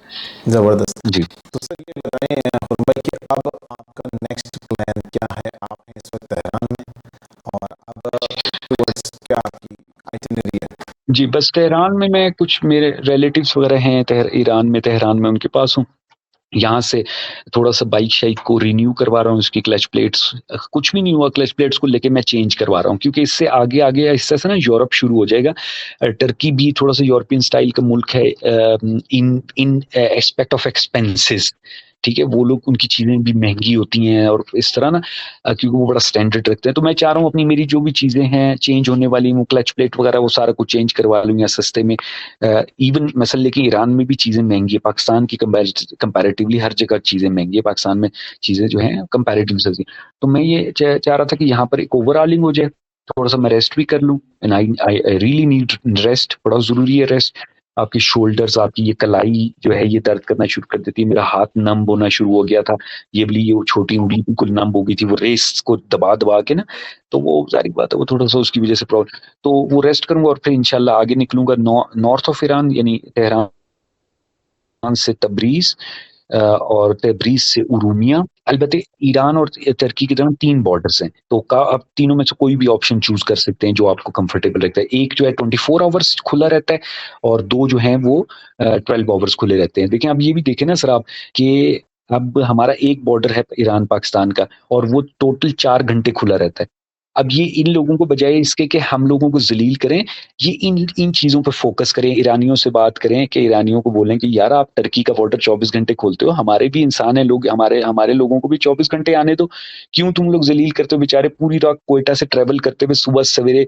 ज़बरदस्त। जी। तो सर ये बताएं खुरम भाई कि अब आपका नेक्स्ट प्लान क्या है? आप हैं इस वक्त तेहरान में और अब टुवर्ड्स क्या आपकी आइटिनरी है? जी, बस तेहरान में मैं, कुछ मेरे रिलेटिव्स वग़ैरह हैं तेहरान में, उनके पास हूँ। यहाँ से थोड़ा-सा बाइक-शाइक को रिन्यू करवा रहा हूँ, उसकी क्लच प्लेट्स, कुछ भी नहीं हुआ, क्लच प्लेट्स को लेके मैं चेंज करवा रहा हूँ क्योंकि इससे आगे-आगे हिस्से से ना यूरोप शुरू हो जाएगा। टर्की भी थोड़ा-सा यूरोपियन स्टाइल का मुल्क है, इन इन एस्पेक्ट ऑफ एक्सपेंसेस, ठीक है? वो लोग, उनकी चीज़ें भी महँगी होती हैं और इस तरह ना, क्योंकि वो बड़ा स्टैंडर्ड रखते हैं। तो मैं चाह रहा हूँ अपनी, मेरी जो भी चीज़ें हैं चेंज होने वाली, वो क्लच प्लेट वगैरह वो सारा कुछ चेंज करवा लूँ या सस्ते में। इवन मसल लेके ईरान में भी चीज़ें महँगी है, पाकिस्तान की कंपैरेटिवली हर जगह चीज़ें महँगी है, पाकिस्तान में चीज़ें जो हैं कंपैरेटिव सस्ती। तो मैं ये चाह रहा था कि यहाँ पर एक ओवरऑलिंग हो जाए, थोड़ा-सा मैं रेस्ट भी कर लूँ, and I really need rest, बड़ा ज़रूरी है रेस्ट। आपकी शोल्डर्स, आपकी ये कलाई जो है ये दर्द करना शुरू कर देती है, मेरा हाथ नम होना शुरू हो गया था, ये वाली ये वो छोटी उँगली बिल्कुल नम हो गई थी, वो रेस्ट को दबा-दबा के ना, तो वो ज़ाहिर बात है वो थोड़ा-सा उसकी वज़ह से प्रॉब्लम। तो वो रेस्ट करूँगा और फिर इंशाल्लाह आगे निकलूँगा नॉर्थ ऑफ ईरान, यानी तेहरान से तब्रीज़, और तब्रीज़ से उरूमिया। अलबत्ते ईरान और तुर्की की तरफ 3 बॉर्डर्स हैं, तो का आप तीनों में से कोई भी ऑप्शन चूज़ कर सकते हैं जो आपको कंफर्टेबल लगता है। एक जो है 24 आवर्स खुला रहता है और 2 जो हैं वो 12 आवर्स खुले रहते हैं। देखिए, अब ये भी देखें ना सर आप कि अब हमारा एक बॉर्डर है ईरान-पाकिस्तान का और वो टोटल 4 घंटे खुला रहता है। अब ये इन लोगों को, बजाय इसके कि हम लोगों को ज़लील करें, ये इन इन चीज़ों पे फ़ोकस करें, ईरानियों से बात करें कि ईरानियों को बोलें कि यार आप टर्की का बॉर्डर 24 घंटे खोलते हो, हमारे भी इंसान हैं लोग, हमारे हमारे लोगों को भी 24 घंटे आने दो। क्यों तुम लोग ज़लील करते हो? बेचारे पूरी रात क्वेटा से ट्रैवल करते हुए सुबह सवेरे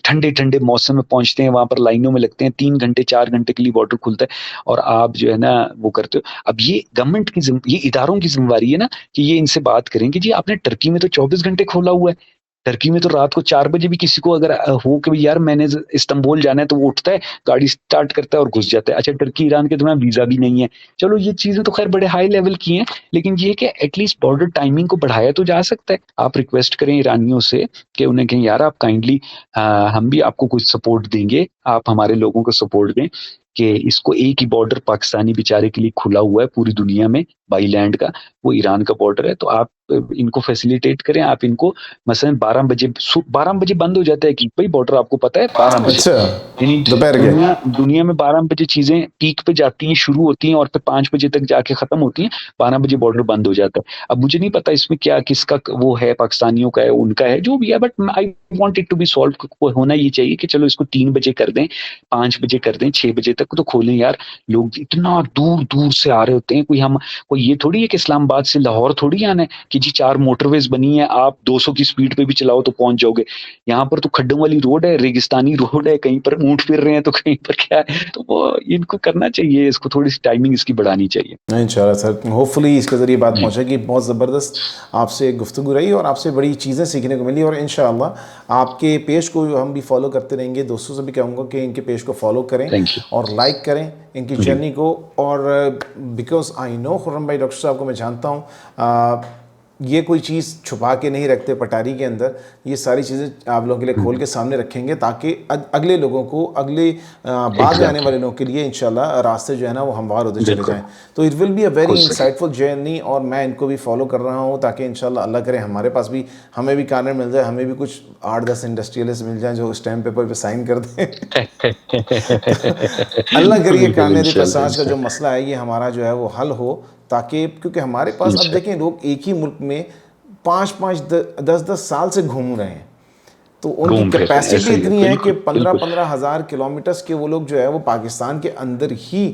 ठंडे-ठंडे मौसम में पहुँचते हैं, वहाँ पर लाइनों में लगते हैं, 3 घंटे 4 घंटे के लिए बॉर्डर खुलता है और आप जो है ना वो करते हो। अब ये गवर्नमेंट की ये इदारों की ज़िम्मेवारी है ना कि ये इनसे बात करें कि जी आपने टर्की में तो 24 घंटे खोला हुआ है। टर्की में तो रात को 4 बजे भी किसी को अगर हो कि भई यार मैंने इस्तांबुल जाना है, तो वो उठता है, गाड़ी स्टार्ट करता है और घुस जाता है। अच्छा, टर्की ईरान के दरमियान वीज़ा भी नहीं है। चलो ये चीज़ें तो ख़ैर बड़े हाई लेवल की हैं, लेकिन ये है कि एटलीस्ट बॉर्डर टाइमिंग को बढ़ाया तो जा सकता है। आप रिक्वेस्ट करें ईरानियों से कि उन्हें कहें यार आप काइंडली, हम भी आपको कुछ सपोर्ट देंगे, आप हमारे लोगों को सपोर्ट दें कि इसको, एक ही बॉर्डर पाकिस्तानी बेचारे के लिए खुला हुआ है पूरी दुनिया में बाई लैंड का, वो ईरान का बॉर्डर है। तो आप इनको फैसिलिटेट करें, आप इनको मसलन 12 बजे बंद हो जाता है कि भई बॉर्डर, आपको पता है 12 बजे। अच्छा, यानी दोपहर के। दुनिया में 12 बजे चीज़ें पीक पे जाती हैं, शुरू होती हैं और फिर 5 बजे तक जाके खत्म होती हैं, 12 बजे बॉर्डर बंद हो जाता है। अब मुझे नहीं पता इसमें क्या किसका वो है, पाकिस्तानियों का है, उनका है, जो भी है, but I want it to be solved. होना ये चाहिए कि चलो इसको 3 बजे कर दें, 5 बजे कर दें, 6 बजे तक तो खोलें यार। लोग इतना दूर-दूर से आ रहे होते हैं, कोई ये थोड़ी है कि इस्लामाबाद से लाहौर थोड़ी आना है कि जी 4 मोटरवेज़ बनी है, आप 200 की स्पीड पे भी चलाओ तो पहुँच जाओगे। यहाँ पर तो खड्डों वाली रोड है, रेगिस्तानी रोड है, कहीं पर ऊँट फिर रहे हैं तो कहीं पर क्या है, तो वो इनको करना चाहिए, इसको थोड़ी-सी टाइमिंग इसकी बढ़ानी चाहिए। इंशाल्लाह सर, होपफुली इसके ज़रिए बात जी, पहुँचेगी। बहुत ज़बरदस्त आपसे गुफ्तगू रही और आपसे बड़ी चीज़ें सीखने को मिली और इंशाल्लाह आपके पेज को हम भी फॉलो करते रहेंगे। दोस्तों से भी कहूँगा कि इनके पेज को फॉलो करें थैंक यू। और लाइक करें इनकी जी, जर्नी को। और बिकॉज़ आई नो खुर्रम भाई, डॉक्टर साहब को मैं जानता हूँ, ये कोई चीज़ छुपा के नहीं रखते पटारी के अंदर। ये सारी चीज़ें आप लोगों के लिए खोल के सामने रखेंगे ताकि अगले लोगों को, अगले बाद में आने एग्ज़ैक्टली, वाले लोगों के लिए इंशाल्लाह रास्ते जो है ना वो हमवार होते चले बिल्कुल, जाएं। तो इट विल बी अ हो वेरी सके। इंसाइटफुल जर्नी और मैं इनको भी फॉलो कर रहा हूँ ताकि इंशाल्लाह अल्लाह करे हमारे पास भी, हमें भी कार्नर मिल जाए, हमें भी कुछ 8-10 इंडस्ट्रियलिस्ट मिल जाएं जो स्टैम्प पेपर पे साइन कर दें। अल्लाह करिए बिल्कुल, कार्नरी इंशाल्लाह, पसाज का जो इंशाल्लाह, मसला है ये हमारा जो है वो हल हो, ताकि क्योंकि हमारे पास अब इंशाल्लाह। देखें लोग एक ही मुल्क में 5-5 10-10 साल से घूम रहे हैं। तो उनकी घूम फिर रहे हैं, कैपेसिटी ऐसा ही है, इतनी है कि बिल्कुल 15-15 हज़ार किलोमीटर्स के वो लोग जो है वो पाकिस्तान के अंदर ही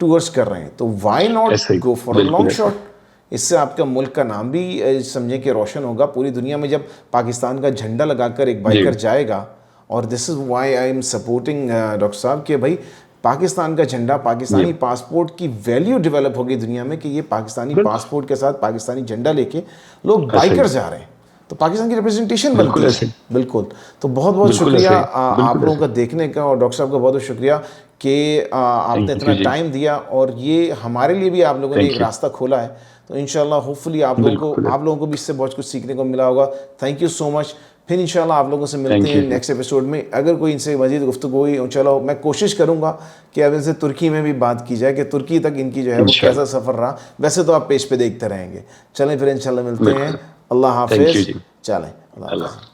टूर्स कर रहे हैं। तो वाई नॉट ऐसा ही, गो फॉर अ बिल्कुल लॉन्ग ऐसा शॉट। इससे आपका मुल्क का नाम भी समझे कि रोशन होगा पूरी दुनिया में। जब पाकिस्तान का झंडा लगाकर एक जी, बाइकर जाएगा, और this is why I am supporting doctor साहब कि भाई पाकिस्तान का झंडा, जी, पाकिस्तानी पासपोर्ट की वैल्यू डेवलप होगी दुनिया में कि ये पाकिस्तानी बिल्कुल पासपोर्ट के साथ पाकिस्तानी झंडा लेके लोग ऐसा ही, बाइकर जा रहे हैं, तो पाकिस्तान की रिप्रेजेंटेशन बनती बिल्कुल है। ऐसे ही, बिल्कुल। तो बहुत बहुत बिल्कुल शुक्रिया ऐसे ही, आप बिल्कुल लोगों ऐसे का ही। देखने का, और डॉक्टर साहब का बहुत बहुत शुक्रिया कि आपने थैंक यू इतना जी, टाइम दिया, और ये हमारे लिए भी आप लोगों ने एक थैंक यू, रास्ता खोला है। तो इंशाल्लाह होपफुली बिल्कुल, आप लोगों को भी इससे बहुत कुछ सीखने को मिला होगा। Thank you so much. फिर इंशाल्लाह आप लोगों से मिलते थैंक हैं यू जी, नेक्स्ट एपिसोड में। अगर कोई इनसे मजीद गुफ्तगू हुई, चलो मैं कोशिश करूंगा कि अब इनसे तुर्की में भी बात की जाए कि तुर्की तक इनकी जो है वो कैसा इंशाल्लाह, सफ़र रहा। वैसे तो आप पेज पे देखते रहेंगे। चलें फिर इंशाल्लाह मिलते हैं। बिल्कुल, अल्लाह थैंक यू हाफिज़। जी, चलें, अल्लाह अल्लाह हाफिज़।